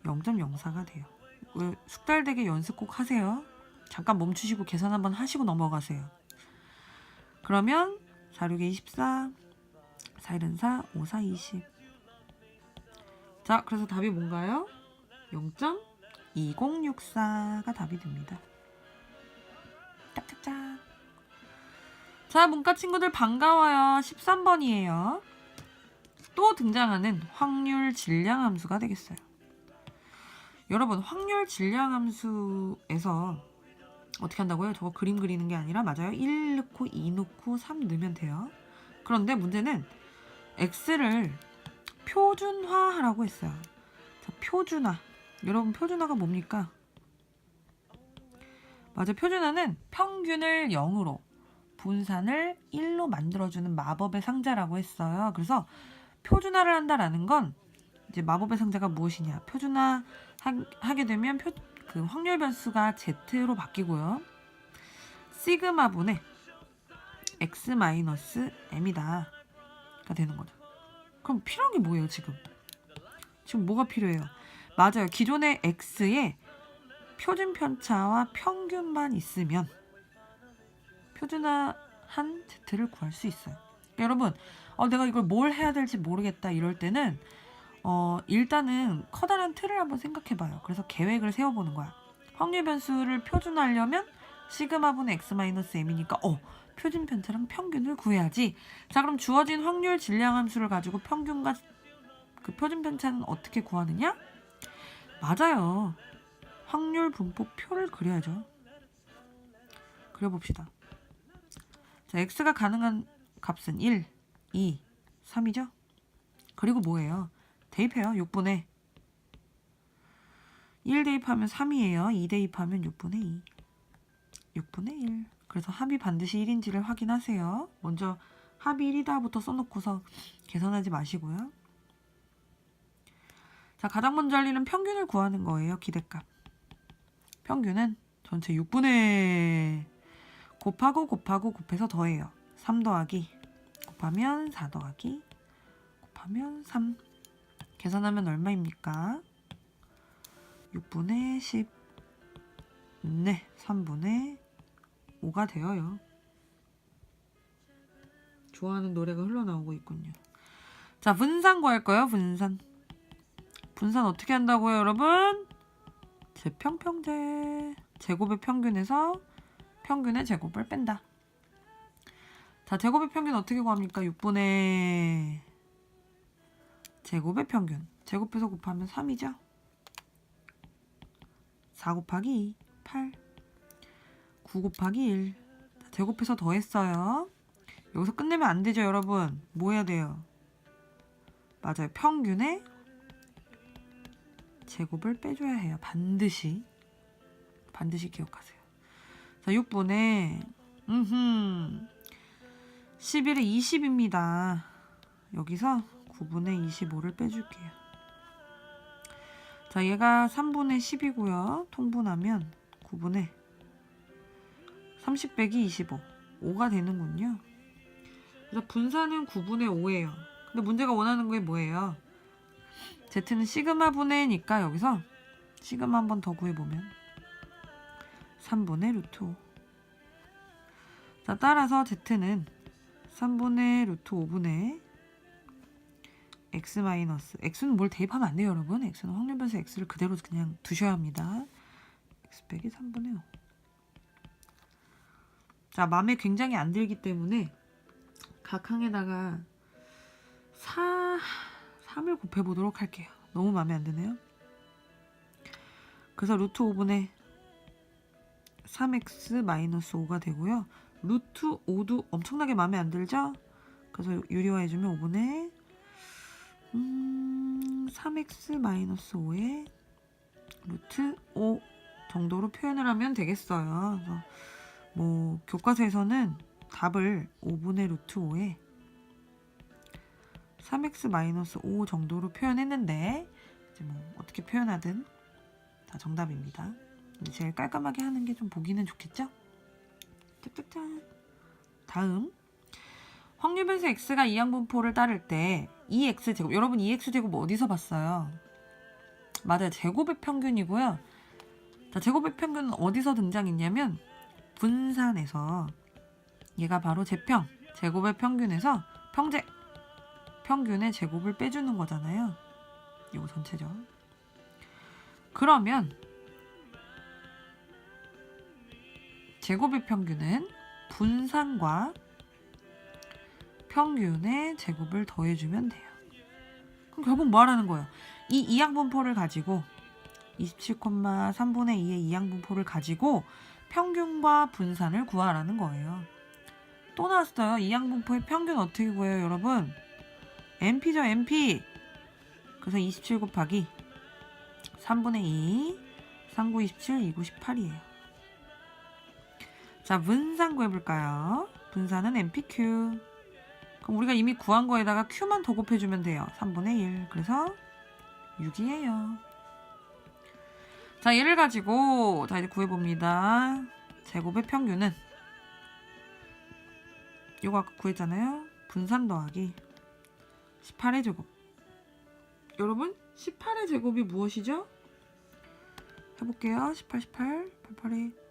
0.04가 돼요. 숙달되게 연습 꼭 하세요. 잠깐 멈추시고 계산 한번 하시고 넘어가세요. 그러면 4, 6에 24, 4, 1은 4, 5, 4, 20. 자, 그래서 답이 뭔가요? 0.2064가 답이 됩니다. 짝짝짝. 자, 문과 친구들 반가워요. 13번이에요. 또 등장하는 확률 질량 함수가 되겠어요. 여러분 확률 질량 함수에서 어떻게 한다고요? 저거 그림 그리는 게 아니라 맞아요. 1 넣고 2 넣고 3 넣으면 돼요. 그런데 문제는 x를 표준화하라고 했어요. 자, 표준화. 여러분 표준화가 뭡니까? 맞아, 표준화는 평균을 0으로 분산을 1로 만들어주는 마법의 상자라고 했어요. 그래서 표준화를 한다라는 건 이제 마법의 상자가 무엇이냐? 표준화 하게 되면 그 확률 변수가 z로 바뀌고요. 시그마분의 x-m이다 가 되는 거죠. 그럼 필요한 게 뭐예요 지금? 지금 뭐가 필요해요? 맞아요. 기존의 x에 표준 편차와 평균만 있으면 표준화한 z를 구할 수 있어요. 여러분 내가 이걸 뭘 해야 될지 모르겠다 이럴 때는 일단은 커다란 틀을 한번 생각해봐요. 그래서 계획을 세워보는 거야. 확률 변수를 표준화하려면 시그마분의 x-m이니까 표준 편차랑 평균을 구해야지. 자, 그럼 주어진 확률 질량 함수를 가지고 평균과 그 표준 편차는 어떻게 구하느냐? 맞아요. 확률 분포표를 그려야죠. 그려봅시다. 자, x가 가능한 값은 1, 2, 3이죠? 그리고 뭐예요? 대입해요. 6분의 1 대입하면 3이에요. 2 대입하면 6분의 2. 6분의 1. 그래서 합이 반드시 1인지를 확인하세요. 먼저 합이 1이다부터 써놓고서 계산하지 마시고요. 자, 가장 먼저 할 일은 평균을 구하는 거예요. 기대값. 평균은 전체 6분의 곱해서 더해요. 3 더하기 곱하면 4 더하기 곱하면 3. 계산하면 얼마입니까? 6분의 10. 네, 3분의 5가 되어요. 좋아하는 노래가 흘러나오고 있군요. 자, 분산 구할 거예요. 분산 어떻게 한다고요, 여러분? 제평평제. 제곱의 평균에서 평균의 제곱을 뺀다. 자, 제곱의 평균 어떻게 구합니까? 6분의 제곱의 평균. 제곱해서 곱하면 3이죠? 4 곱하기 2, 8. 9 곱하기 1. 제곱해서 더했어요. 여기서 끝내면 안 되죠, 여러분. 뭐 해야 돼요? 맞아요. 평균의 제곱을 빼줘야 해요. 반드시 기억하세요. 자, 6분의 11에 20입니다. 여기서 9분의 25를 빼줄게요. 자, 얘가 3분의 10이고요. 통분하면 9분의 30 빼기 25. 5가 되는군요. 그래서 분산은 9분의 5예요. 근데 문제가 원하는 게 뭐예요? Z는 시그마 분의니까 여기서 시그마 한 번 더 구해보면 3분의 루트 5. 자, 따라서 Z는 3분의 루트 5분의 x 마이너스, x는 뭘 대입하면 안 돼요, 여러분. x는 확률 변수 x를 그대로 그냥 두셔야 합니다. x 빼기 3분의 5. 자, 마음에 굉장히 안 들기 때문에 각 항에다가 3을 곱해보도록 할게요. 너무 마음에 안 드네요. 그래서 루트 5분의 3x 마이너스 5가 되고요. 루트 5도 엄청나게 마음에 안 들죠? 그래서 유리화해주면 5분의 3x 마이너스 5에 루트 5 정도로 표현을 하면 되겠어요. 그래서 뭐 교과서에서는 답을 5분의 루트 5에 3x 마이너스 5 정도로 표현했는데 이제 뭐 어떻게 표현하든 다 정답입니다. 근데 제일 깔끔하게 하는 게 좀 보기는 좋겠죠? 짝짝짝. 다음 확률 변수 x가 이항분포를 따를 때 2x제곱, 여러분 2x제곱 어디서 봤어요? 맞아요, 제곱의 평균이고요. 자, 제곱의 평균은 어디서 등장했냐면 분산에서. 얘가 바로 제평, 제곱의 평균에서 평균의 제곱을 빼주는 거잖아요. 이거 전체죠. 그러면 제곱의 평균은 분산과 평균의 제곱을 더해주면 돼요. 그럼 결국 뭐 하라는 거예요? 이 이항분포를 가지고 27,3분의 2의 이항분포를 가지고 평균과 분산을 구하라는 거예요. 또 나왔어요. 이항분포의 평균 어떻게 구해요, 여러분? NP죠, NP. 그래서 27 곱하기 3분의 2, 3, 9, 27, 2, 9, 18이에요. 자, 분산 구해볼까요? 분산은 NPQ. 그럼 우리가 이미 구한 거에다가 Q만 더 곱해주면 돼요. 3분의 1. 그래서 6이에요. 자, 얘를 가지고 자 이제 구해봅니다. 제곱의 평균은 이거 아까 구했잖아요. 분산 더하기 18의 제곱. 여러분 18의 제곱이 무엇이죠? 해볼게요. 18, 88의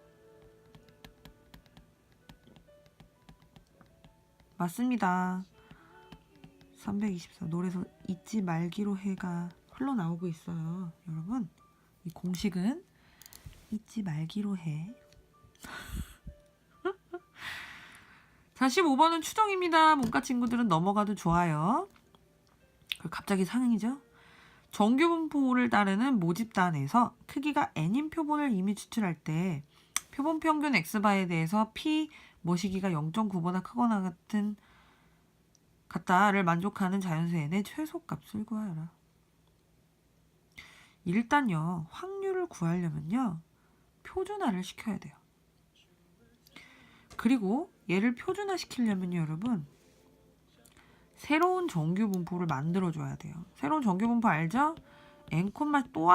맞습니다. 324 노래에서 잊지 말기로 해가 흘러나오고 있어요. 여러분, 이 공식은 잊지 말기로 해. 자, 15번은 추정입니다. 문과 친구들은 넘어가도 좋아요. 갑자기 상응이죠. 정규분포를 따르는 모집단에서 크기가 n인 표본을 이미 추출할 때 표본 평균 x바에 대해서 p 모시기가 0.9보다 크거나 같다를 만족하는 자연수 n의 최소값을 구하라. 일단요, 확률을 구하려면요, 표준화를 시켜야 돼요. 그리고 얘를 표준화 시키려면요, 여러분, 새로운 정규분포를 만들어줘야 돼요. 새로운 정규분포 알죠? n, 또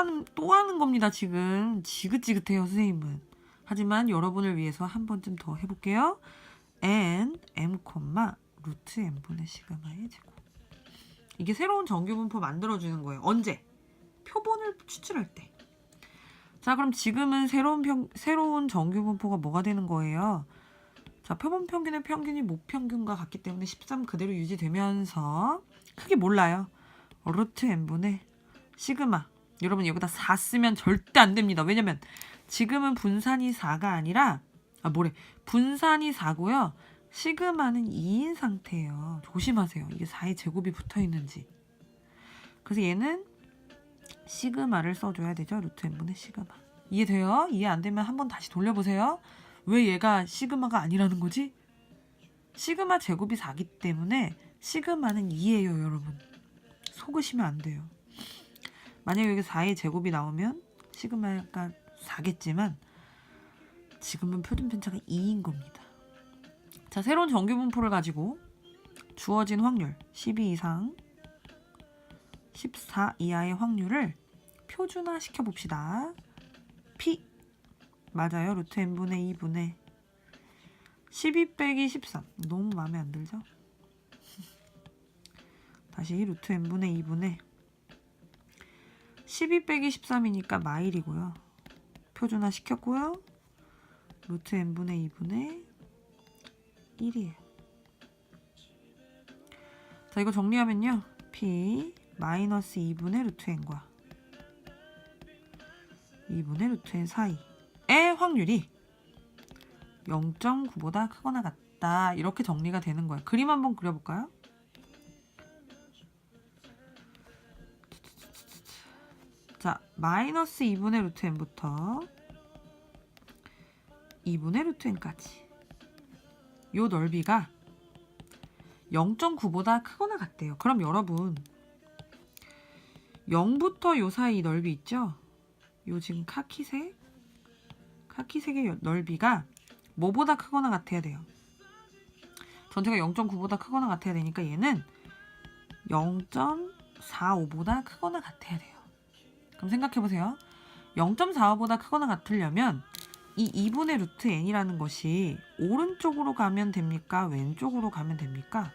하는 겁니다. 지금 지긋지긋해요, 선생님은. 하지만 여러분을 위해서 한 번쯤 더 해볼게요. n, m, 루트 n분의 시그마의 제곱. 이게 새로운 정규분포 만들어주는 거예요. 언제? 표본을 추출할 때. 자, 그럼 지금은 새로운 정규분포가 뭐가 되는 거예요? 자, 표본 평균의 평균이 목평균과 같기 때문에 13 그대로 유지되면서 크게 몰라요. 루트 n분의 시그마. 여러분 여기다 4 쓰면 절대 안 됩니다. 왜냐면 지금은 분산이 4가 아니라 분산이 4고요. 시그마는 2인 상태예요. 조심하세요. 이게 4의 제곱이 붙어 있는지. 그래서 얘는 시그마를 써줘야 되죠. 루트 n분의 시그마. 이해돼요? 이해 안 되면 한번 다시 돌려보세요. 왜 얘가 시그마가 아니라는 거지? 시그마 제곱이 4기 때문에 시그마는 2예요, 여러분. 속으시면 안 돼요. 만약에 여기 4의 제곱이 나오면 시그마가 4겠지만 지금은 표준 편차가 2인 겁니다. 자, 새로운 정규분포를 가지고 주어진 확률 12 이상 14 이하의 확률을 표준화 시켜봅시다. P 맞아요. 루트 n분의 2분의 12 빼기 13. 너무 마음에 안 들죠? 다시 루트 n분의 2분의 12 빼기 13이니까 마일이고요. 표준화 시켰고요. 루트 n분의 2분의 1이에요. 자, 이거 정리하면요. p 마이너스 2분의 루트 n과 2분의 루트 n 사이의 확률이 0.9보다 크거나 같다. 이렇게 정리가 되는 거예요. 그림 한번 그려볼까요? 자, 마이너스 2분의 루트 n부터 2분의 루트 n까지 요 넓이가 0.9보다 크거나 같대요. 그럼 여러분 0부터 요 사이 넓이 있죠? 요 지금 카키색의 넓이가 뭐보다 크거나 같아야 돼요? 전체가 0.9보다 크거나 같아야 되니까 얘는 0.45보다 크거나 같아야 돼요. 그럼 생각해보세요. 0.45보다 크거나 같으려면 이 2분의 루트 n이라는 것이 오른쪽으로 가면 됩니까? 왼쪽으로 가면 됩니까?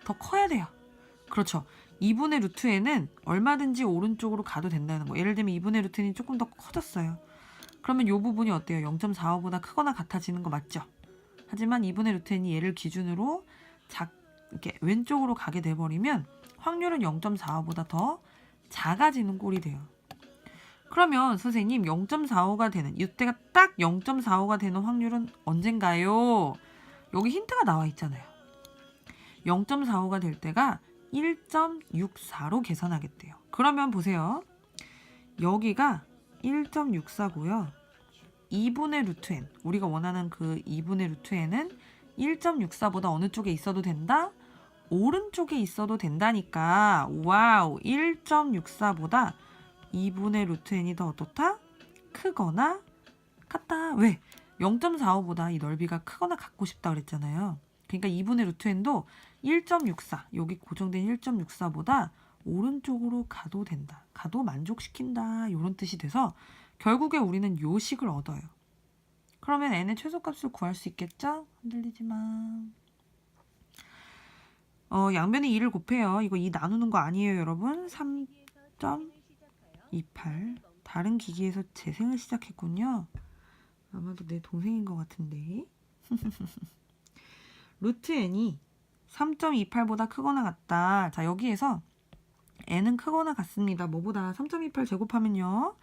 더 커야 돼요. 그렇죠. 2분의 루트 n은 얼마든지 오른쪽으로 가도 된다는 거. 예를 들면 2분의 루트 n이 조금 더 커졌어요. 그러면 이 부분이 어때요? 0.45보다 크거나 같아지는 거 맞죠? 하지만 2분의 루트 n이 얘를 기준으로 이렇게 왼쪽으로 가게 돼버리면 확률은 0.45보다 더 작아지는 꼴이 돼요. 그러면 선생님 0.45가 되는 이때가 딱 0.45가 되는 확률은 언젠가요? 여기 힌트가 나와 있잖아요. 0.45가 될 때가 1.64로 계산하겠대요. 그러면 보세요. 여기가 1.64고요. 2분의 루트 n, 우리가 원하는 그 2분의 루트 n은 1.64보다 어느 쪽에 있어도 된다? 오른쪽에 있어도 된다니까. 와우, 1.64보다 2분의 루트 n이 더 어떻다? 크거나 같다. 왜? 0.45보다 이 넓이가 크거나 같고 싶다 그랬잖아요. 그러니까 2분의 루트 n도 1.64, 여기 고정된 1.64보다 오른쪽으로 가도 된다. 가도 만족시킨다. 이런 뜻이 돼서 결국에 우리는 요 식을 얻어요. 그러면 n의 최소값을 구할 수 있겠죠? 흔들리지 마. 양변에 2를 곱해요. 이거 2 나누는 거 아니에요, 여러분. 3.28. 다른 기기에서 재생을 시작했군요. 아마도 내 동생인 것 같은데. 루트 n이 3.28보다 크거나 같다. 자, 여기에서 n은 크거나 같습니다. 뭐보다 3.28 제곱하면요.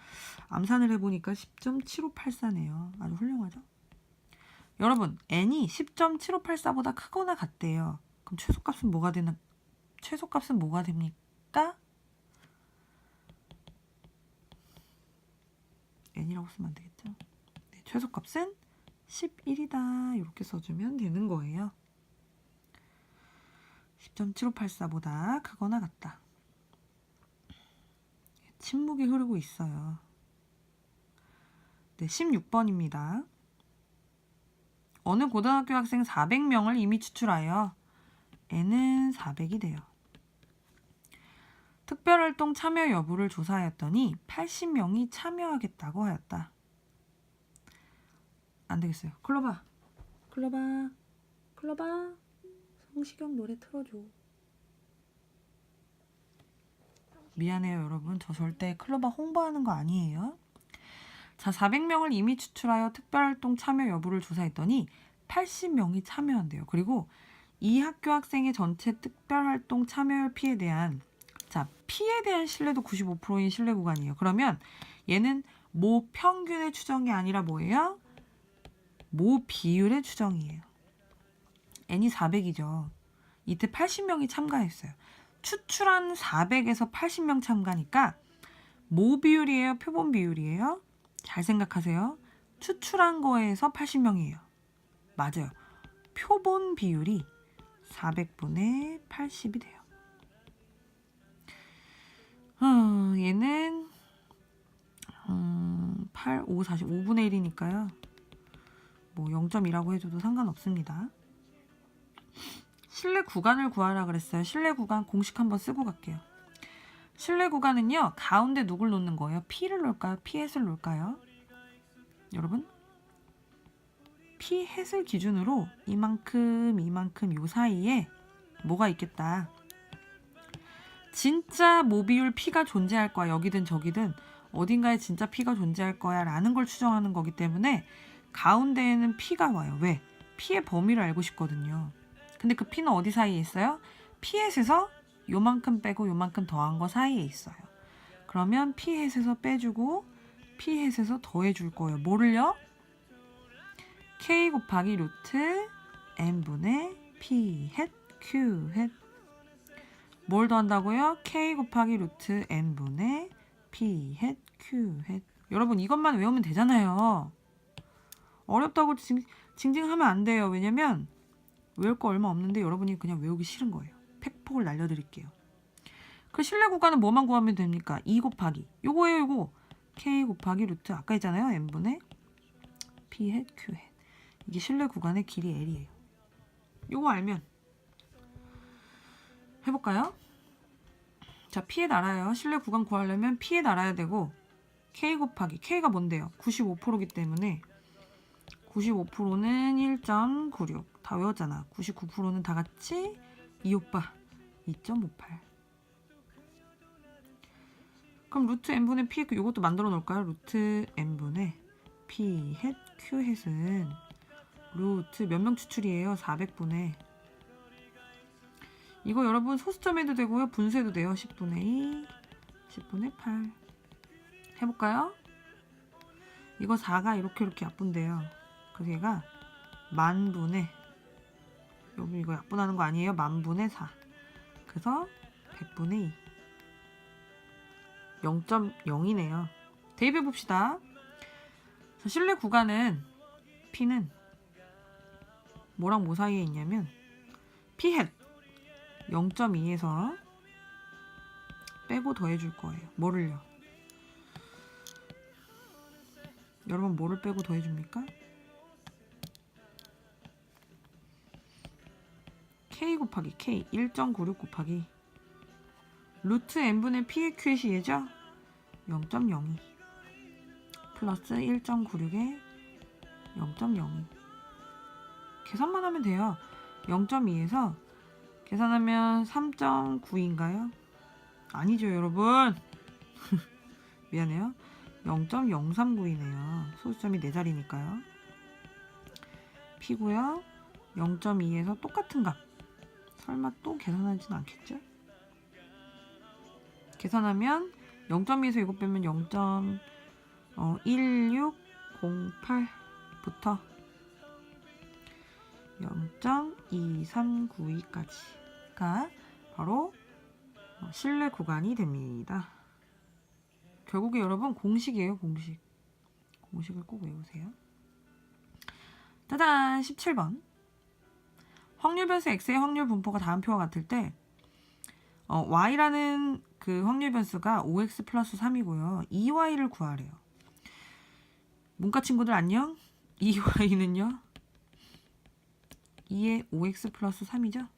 암산을 해보니까 10.7584네요. 아주 훌륭하죠? 여러분, n이 10.7584보다 크거나 같대요. 그럼 최소값은 뭐가 됩니까? n이라고 쓰면 안 되겠죠? 네, 최소값은 11이다. 이렇게 써주면 되는 거예요. 10.7584보다 크거나 같다. 침묵이 흐르고 있어요. 네, 16번입니다. 어느 고등학교 학생 400명을 이미 추출하여 n은 400이 돼요. 특별활동 참여 여부를 조사하였더니 80명이 참여하겠다고 하였다. 안 되겠어요. 클로바. 성시경 노래 틀어줘. 미안해요, 여러분. 저 절대 클로바 홍보하는 거 아니에요. 자, 400명을 이미 추출하여 특별활동 참여 여부를 조사했더니 80명이 참여한대요. 그리고 이 학교 학생의 전체 특별활동 참여율 P에 대한 신뢰도 95%인 신뢰 구간이에요. 그러면 얘는 모 평균의 추정이 아니라 뭐예요? 모 비율의 추정이에요. n이 400이죠. 이때 80명이 참가했어요. 추출한 400에서 80명 참가니까 모 비율이에요? 표본 비율이에요? 잘 생각하세요. 추출한 거에서 80명이에요. 맞아요. 표본 비율이 400분의 80이 돼요. 얘는 8, 5, 45분의 1이니까요. 뭐 0.2라고 해줘도 상관없습니다. 신뢰 구간을 구하라 그랬어요. 신뢰 구간 공식 한번 쓰고 갈게요. 신뢰 구간은요. 가운데 누굴 놓는 거예요? P를 놓을까요? P햇을 놓을까요? 여러분? P햇을 기준으로 이만큼 요 사이에 뭐가 있겠다. 진짜 모비율 P가 존재할 거야. 여기든 저기든 어딘가에 진짜 P가 존재할 거야 라는 걸 추정하는 거기 때문에 가운데에는 P가 와요. 왜? P의 범위를 알고 싶거든요. 근데 그 P는 어디 사이에 있어요? P햇에서 요만큼 빼고 요만큼 더한 거 사이에 있어요. 그러면 P햇에서 빼주고 P햇에서 더해줄 거예요. 뭐를요? K 곱하기 루트 N분의 P햇 Q햇. 뭘 더한다고요? K 곱하기 루트 N분의 P햇 Q햇. 여러분 이것만 외우면 되잖아요. 어렵다고 징징하면 안 돼요. 왜냐면 외울 거 얼마 없는데 여러분이 그냥 외우기 싫은 거예요. 팩폭을 날려드릴게요. 그 신뢰 구간은 뭐만 구하면 됩니까? 2 곱하기 요거예요. 요거 K 곱하기 루트 아까 했잖아요. N분의 P햇 Q햇. 이게 신뢰 구간의 길이 L이에요. 요거 알면 해볼까요? 자, P햇 알아요. 신뢰 구간 구하려면 P햇 알아야 되고 K 곱하기 K가 뭔데요? 95%이기 때문에 95%는 1.96 다 외웠잖아. 99%는 다 같이 2오빠 2.58. 그럼 루트 n분의 p 이것도 만들어 놓을까요? 루트 n분의 p 햇 q 햇은 루트 몇 명 추출이에요? 400분의 이거 여러분 소수점 해도 되고요. 분수해도 돼요. 10분의 2 10분의 8 해볼까요? 이거 4가 이렇게 약분돼요. 그래서 얘가 만분의 여러분 이거 약분하는 거 아니에요? 만분의 4 그래서 100분의 2 0.0이네요. 대입해 봅시다. 자, 신뢰 구간은 P는 뭐랑 뭐 사이에 있냐면 P햇 0.2에서 빼고 더해줄 거예요. 뭐를요? 여러분 뭐를 빼고 더해줍니까? K 곱하기 K 1.96 곱하기 루트 n분의 P의 Q의 얘죠? 0.02 플러스 1.96에 0.02 계산만 하면 돼요. 0.2에서 계산하면 3.9인가요? 아니죠 여러분. 미안해요. 0.039이네요. 소수점이 4자리니까요. P고요. 0.2에서 똑같은 값 설마 또 계산하진 않겠죠? 계산하면 0.2에서 이거 빼면 0.1608부터 0.2392까지가 바로 신뢰 구간이 됩니다. 결국에 여러분 공식이에요. 공식을 꼭 외우세요. 짜잔! 17번. 확률 변수 x의 확률 분포가 다음 표와 같을 때 y라는 그 확률 변수가 5x 플러스 3이고요. 2y를 구하래요. 문과 친구들 안녕? 2y는요? 2에 5x 플러스 3이죠?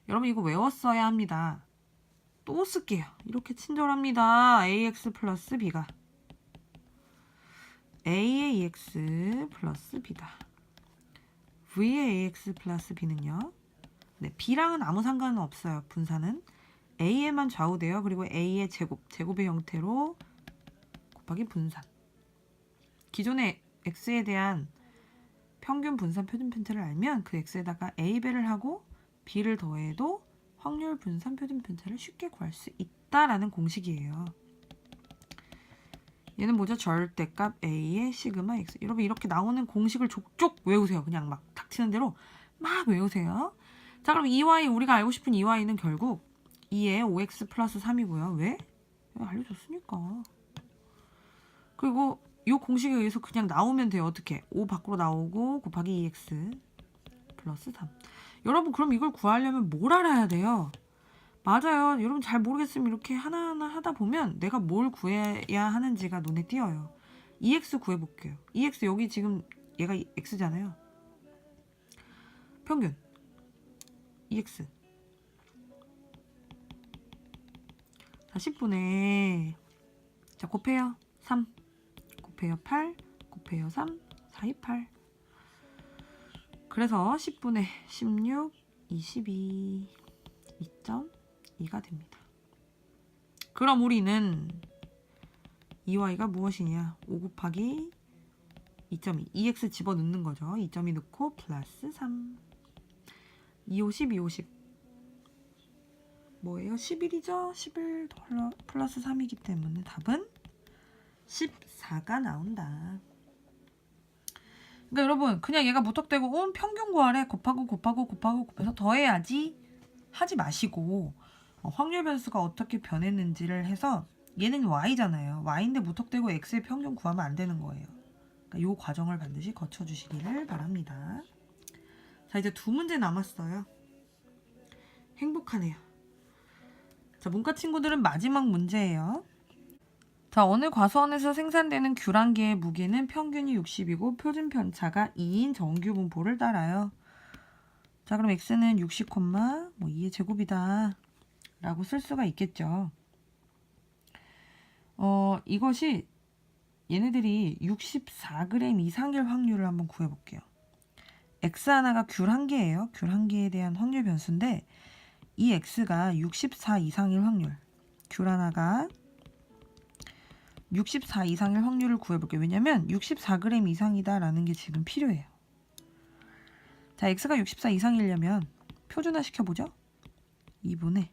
여러분 이거 외웠어야 합니다. 또 쓸게요. 이렇게 친절합니다. ax 플러스 b가 a의 ex 플러스 b다. v의 ax 플러스 b는요. 네, b랑은 아무 상관은 없어요. 분산은 a에만 좌우돼요. 그리고 a의 제곱의 형태로 곱하기 분산. 기존의 x에 대한 평균 분산 표준 편차를 알면 그 x에다가 a배를 하고 b를 더해도 확률 분산 표준 편차를 쉽게 구할 수 있다라는 공식이에요. 얘는 뭐죠? 절대값 a의 시그마 x. 여러분 이렇게 나오는 공식을 족족 외우세요. 그냥 막 닥치는 대로 막 외우세요. 자, 그럼 2y, 우리가 알고 싶은 2y는 결국 2에 5x 플러스 3이고요. 왜? 알려줬으니까. 그리고 이 공식에 의해서 그냥 나오면 돼요. 어떻게? 5 밖으로 나오고 곱하기 2x 플러스 3. 여러분 그럼 이걸 구하려면 뭘 알아야 돼요? 맞아요. 여러분 잘 모르겠으면 이렇게 하나하나 하다 보면 내가 뭘 구해야 하는지가 눈에 띄어요. 2x 구해볼게요. 2x 여기 지금 얘가 x잖아요. 평균 2x. 자, 10분의 자 곱해요. 3 곱해요. 8 곱해요. 3 428. 그래서 10분의 16 22 2.2가 됩니다. 그럼 우리는 2y가 무엇이냐? 5 곱하기 2.2 2x 집어넣는 거죠. 2.2 넣고 플러스 3 250 250 뭐예요? 11이죠? 11 플러스 3이기 때문에 답은 14가 나온다. 그러니까 여러분 그냥 얘가 무턱대고 평균 구하래 곱해서 더해야지 하지 마시고 확률 변수가 어떻게 변했는지를 해서 얘는 y잖아요. y인데 무턱대고 x의 평균 구하면 안 되는 거예요. 그러니까 이 과정을 반드시 거쳐주시기를 바랍니다. 자, 이제 두 문제 남았어요. 행복하네요. 자, 문과 친구들은 마지막 문제예요. 자, 어느 과수원에서 생산되는 귤 한 개의 무게는 평균이 60이고 표준 편차가 2인 정규 분포를 따라요. 자, 그럼 x는 60, 2의 제곱이다 라고 쓸 수가 있겠죠. 이것이 얘네들이 64g 이상일 확률을 한번 구해볼게요. x 하나가 귤 한 개예요. 귤 한 개에 대한 확률 변수인데 이 x가 64 이상일 확률, 귤 하나가 64 이상일 확률을 구해볼게요. 왜냐면 64g 이상이다 라는 게 지금 필요해요. 자, x가 64 이상이려면 표준화 시켜보죠. 2분의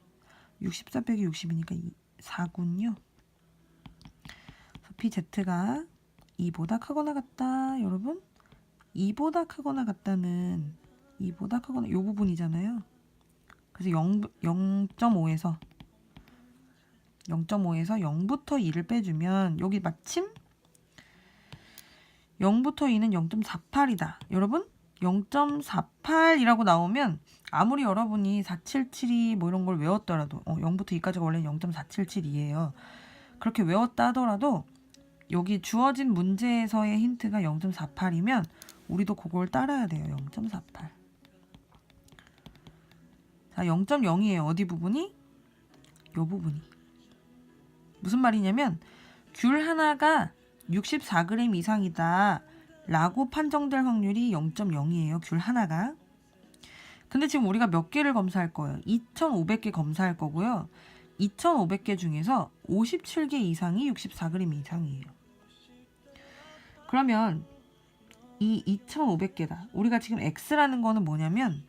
64 빼기 60이니까 4군요. pz가 2보다 크거나 같다. 여러분 2보다 크거나 같다는 2보다 크거나 요 부분이잖아요. 그래서 0.5에서 0부터 2를 빼주면 여기 마침 0부터 2는 0.48이다. 여러분 0.48이라고 나오면 아무리 여러분이 477이 뭐 이런 걸 외웠더라도 0부터 2까지가 원래는 0.477이에요. 그렇게 외웠다 하더라도 여기 주어진 문제에서의 힌트가 0.48이면 우리도 그걸 따라야 돼요. 0.48. 자, 0.0이에요. 어디 부분이? 요 부분이. 무슨 말이냐면 귤 하나가 64g 이상이다 라고 판정될 확률이 0.0이에요. 귤 하나가. 근데 지금 우리가 몇 개를 검사할 거예요? 2500개 검사할 거고요. 2500개 중에서 57개 이상이 64g 이상이에요. 그러면 이 2500개다. 우리가 지금 x라는 거는 뭐냐면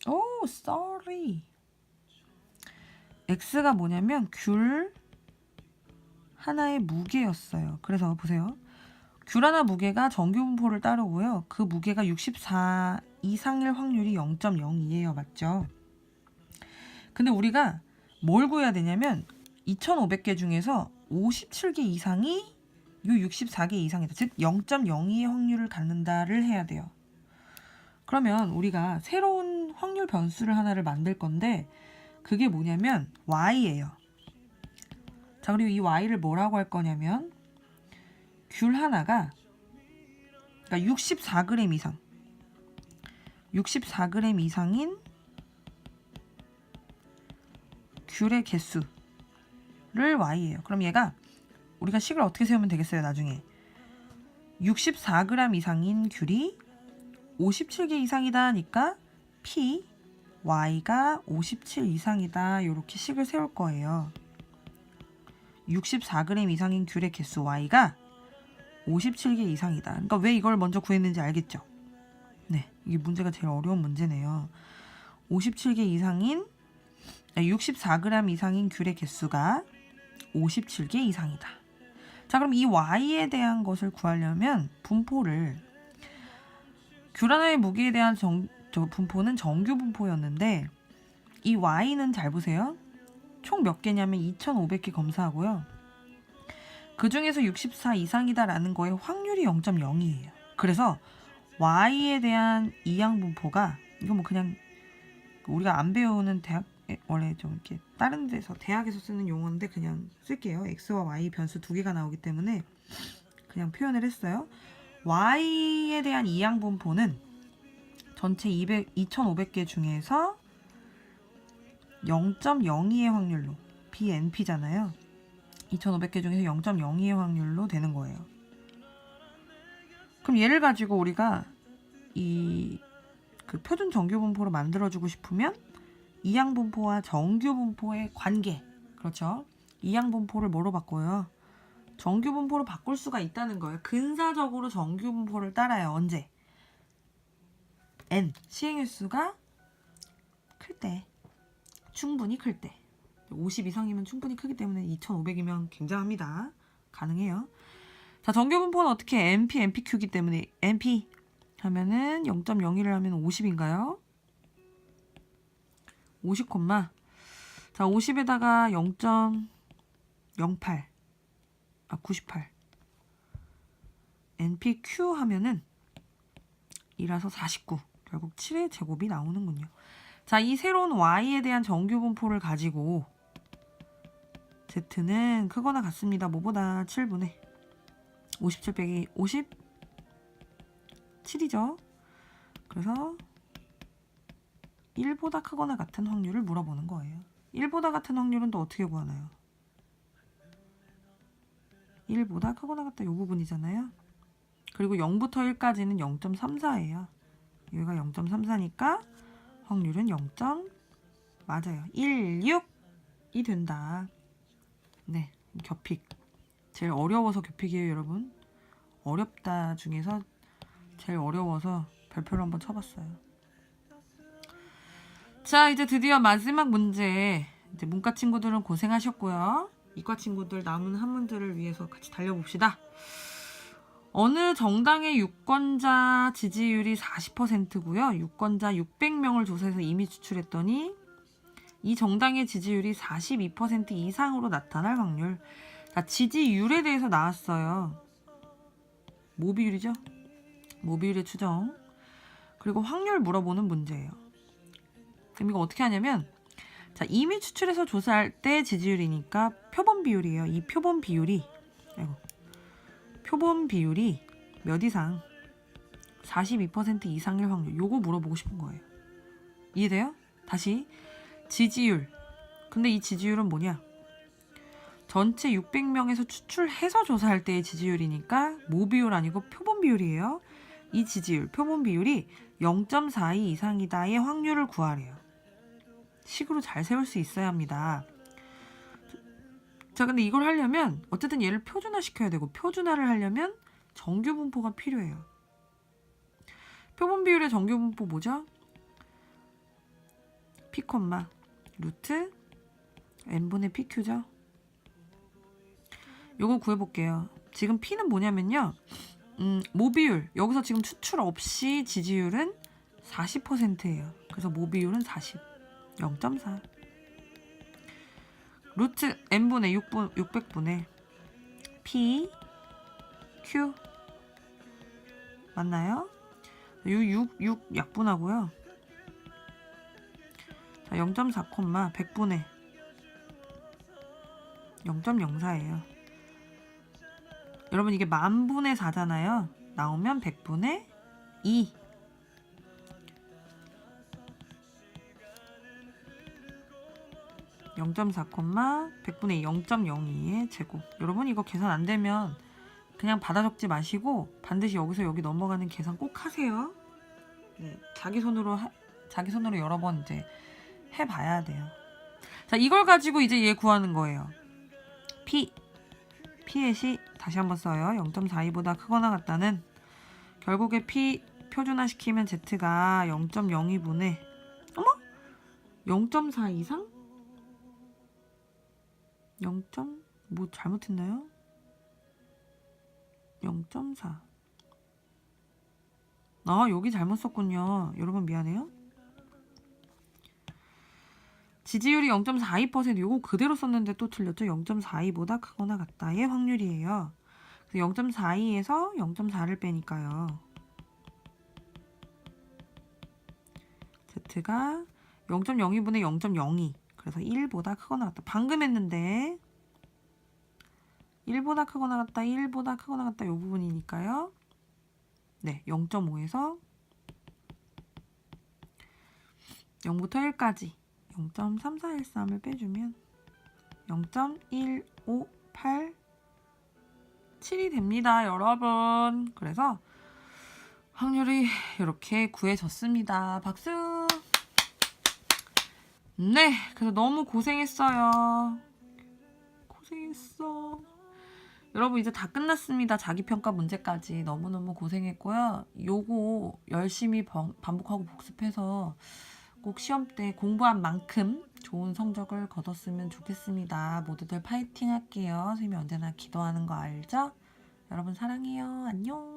오, sorry. x가 뭐냐면 귤 하나의 무게였어요. 그래서 보세요. 귤 하나 무게가 정규 분포를 따르고요. 그 무게가 64 이상일 확률이 0.02예요. 맞죠? 근데 우리가 뭘 구해야 되냐면 2500개 중에서 57개 이상이 요 64개 이상이다. 즉 0.02의 확률을 갖는다를 해야 돼요. 그러면 우리가 새로운 확률 변수를 하나를 만들 건데 그게 뭐냐면 y예요. 자, 그리고 이 y를 뭐라고 할 거냐면 귤 하나가 그러니까 64g 이상 64g 이상인 귤의 개수를 y예요. 그럼 얘가 우리가 식을 어떻게 세우면 되겠어요? 나중에 64g 이상인 귤이 57개 이상이다 하니까 p y가 57 이상이다. 이렇게 식을 세울 거예요. 64g 이상인 귤의 개수 y가 57개 이상이다. 그러니까 왜 이걸 먼저 구했는지 알겠죠? 네, 이게 문제가 제일 어려운 문제네요. 57개 이상인 64g 이상인 귤의 개수가 57개 이상이다. 자, 그럼 이 y에 대한 것을 구하려면 분포를 귤 하나의 무게에 대한 분포는 정규 분포였는데 이 y는 잘 보세요. 총 몇 개냐면 2500개 검사하고요. 그 중에서 64 이상이다라는 거의 확률이 0.0이에요. 그래서 y에 대한 이항 분포가 이거 뭐 그냥 우리가 안 배우는 대학 원래 좀 이렇게 다른 데서 대학에서 쓰는 용어인데 그냥 쓸게요. x와 y 변수 두 개가 나오기 때문에 그냥 표현을 했어요. y에 대한 이항 분포는 전체 2500개 중에서 0.02의 확률로 BNP잖아요. 2500개 중에서 0.02의 확률로 되는 거예요. 그럼 얘를 가지고 우리가 그 표준 정규 분포로 만들어주고 싶으면 이항 분포와 정규 분포의 관계, 그렇죠? 이항 분포를 뭐로 바꿔요? 정규 분포로 바꿀 수가 있다는 거예요. 근사적으로 정규 분포를 따라요. 언제? n 시행일수가 클 때, 충분히 클 때. 50 이상이면 충분히 크기 때문에 2500이면 굉장합니다. 가능해요. 자, 정규 분포는 어떻게 NP, NPQ이기 때문에 NP 하면은 0.01을 하면 50인가요? 50, 자, 50에다가 0.08 98 NPQ 하면은 2라서 49 결국 7의 제곱이 나오는군요. 자, 이 새로운 y에 대한 정규 분포를 가지고 z는 크거나 같습니다. 뭐보다 7분의 57 빼기 57이죠. 그래서 1보다 크거나 같은 확률을 물어보는 거예요. 1보다 같은 확률은 또 어떻게 구하나요? 1보다 크거나 같다 이 부분이잖아요. 그리고 0부터 1까지는 0.34예요. 여기가 0.34니까 확률은 0. 맞아요. 16이 된다. 네, 겹픽. 제일 어려워서 겹픽이에요, 여러분. 어렵다 중에서 제일 어려워서 별표를 한번 쳐봤어요. 자, 이제 드디어 마지막 문제. 이제 문과 친구들은 고생하셨고요. 이과 친구들 남은 한문들을 위해서 같이 달려봅시다. 어느 정당의 유권자 지지율이 40%고요. 유권자 600명을 조사해서 이미 추출했더니 이 정당의 지지율이 42% 이상으로 나타날 확률. 자, 지지율에 대해서 나왔어요. 뭐 비율이죠? 뭐 비율의 추정. 그리고 확률 물어보는 문제예요. 그럼 이거 어떻게 하냐면 자, 이미 추출해서 조사할 때 지지율이니까 표본 비율이에요. 이 표본 비율이 몇 이상 42% 이상일 확률. 요거 물어보고 싶은 거예요. 이해돼요? 다시 지지율. 근데 이 지지율은 뭐냐? 전체 600명에서 추출해서 조사할 때의 지지율이니까 모 비율 아니고 표본 비율이에요. 이 지지율, 표본 비율이 0.42 이상이다의 확률을 구하래요. 식으로 잘 세울 수 있어야 합니다. 자, 근데 이걸 하려면 어쨌든 얘를 표준화 시켜야 되고 표준화를 하려면 정규 분포가 필요해요. 표본 비율의 정규 분포 뭐죠? P, 루트 n분의 PQ죠. 요거 구해볼게요. 지금 P는 뭐냐면요. 모비율. 여기서 지금 추출 없이 지지율은 40%예요. 그래서 모비율은 40. 0.4. 루트 n분의 600분의 P, Q. 맞나요? 6 약분하고요. 자, 0.4, 100분의 0.04예요. 여러분 이게 만분의 4잖아요. 나오면 100분의 2. (0.4, 100분의 0.02의 제곱). 여러분 이거 계산 안 되면 그냥 받아 적지 마시고 반드시 여기서 여기 넘어가는 계산 꼭 하세요. 네, 자기 손으로 여러 번 이제 해봐야 돼요. 자, 이걸 가지고 이제 얘 구하는 거예요. P의 다시 한번 써요. 0.42보다 크거나 같다는. 결국에 P 표준화시키면 Z가 0.02분의 0.4 이상? 뭐 잘못했나요? 0.4. 여기 잘못 썼군요. 여러분 미안해요. 지지율이 0.42%. 요거 그대로 썼는데 또 틀렸죠. 0.42보다 크거나 같다의 확률이에요. 그래서 0.42에서 0.4를 빼니까요. Z가 0.02분의 0.02. 그래서 1보다 크거나 같다. 방금 했는데 1보다 크거나 같다, 1보다 크거나 같다 요 부분이니까요. 네, 0.5에서 0부터 1까지 0.3413을 빼주면 0.1587이 됩니다, 여러분. 그래서 확률이 이렇게 구해졌습니다. 박수! 네, 그래서 너무 고생했어요. 고생했어. 여러분 이제 다 끝났습니다. 자기평가 문제까지 너무너무 고생했고요. 요거 열심히 반복하고 복습해서 꼭 시험 때 공부한 만큼 좋은 성적을 거뒀으면 좋겠습니다. 모두들 파이팅 할게요. 선생님이 언제나 기도하는 거 알죠? 여러분 사랑해요. 안녕.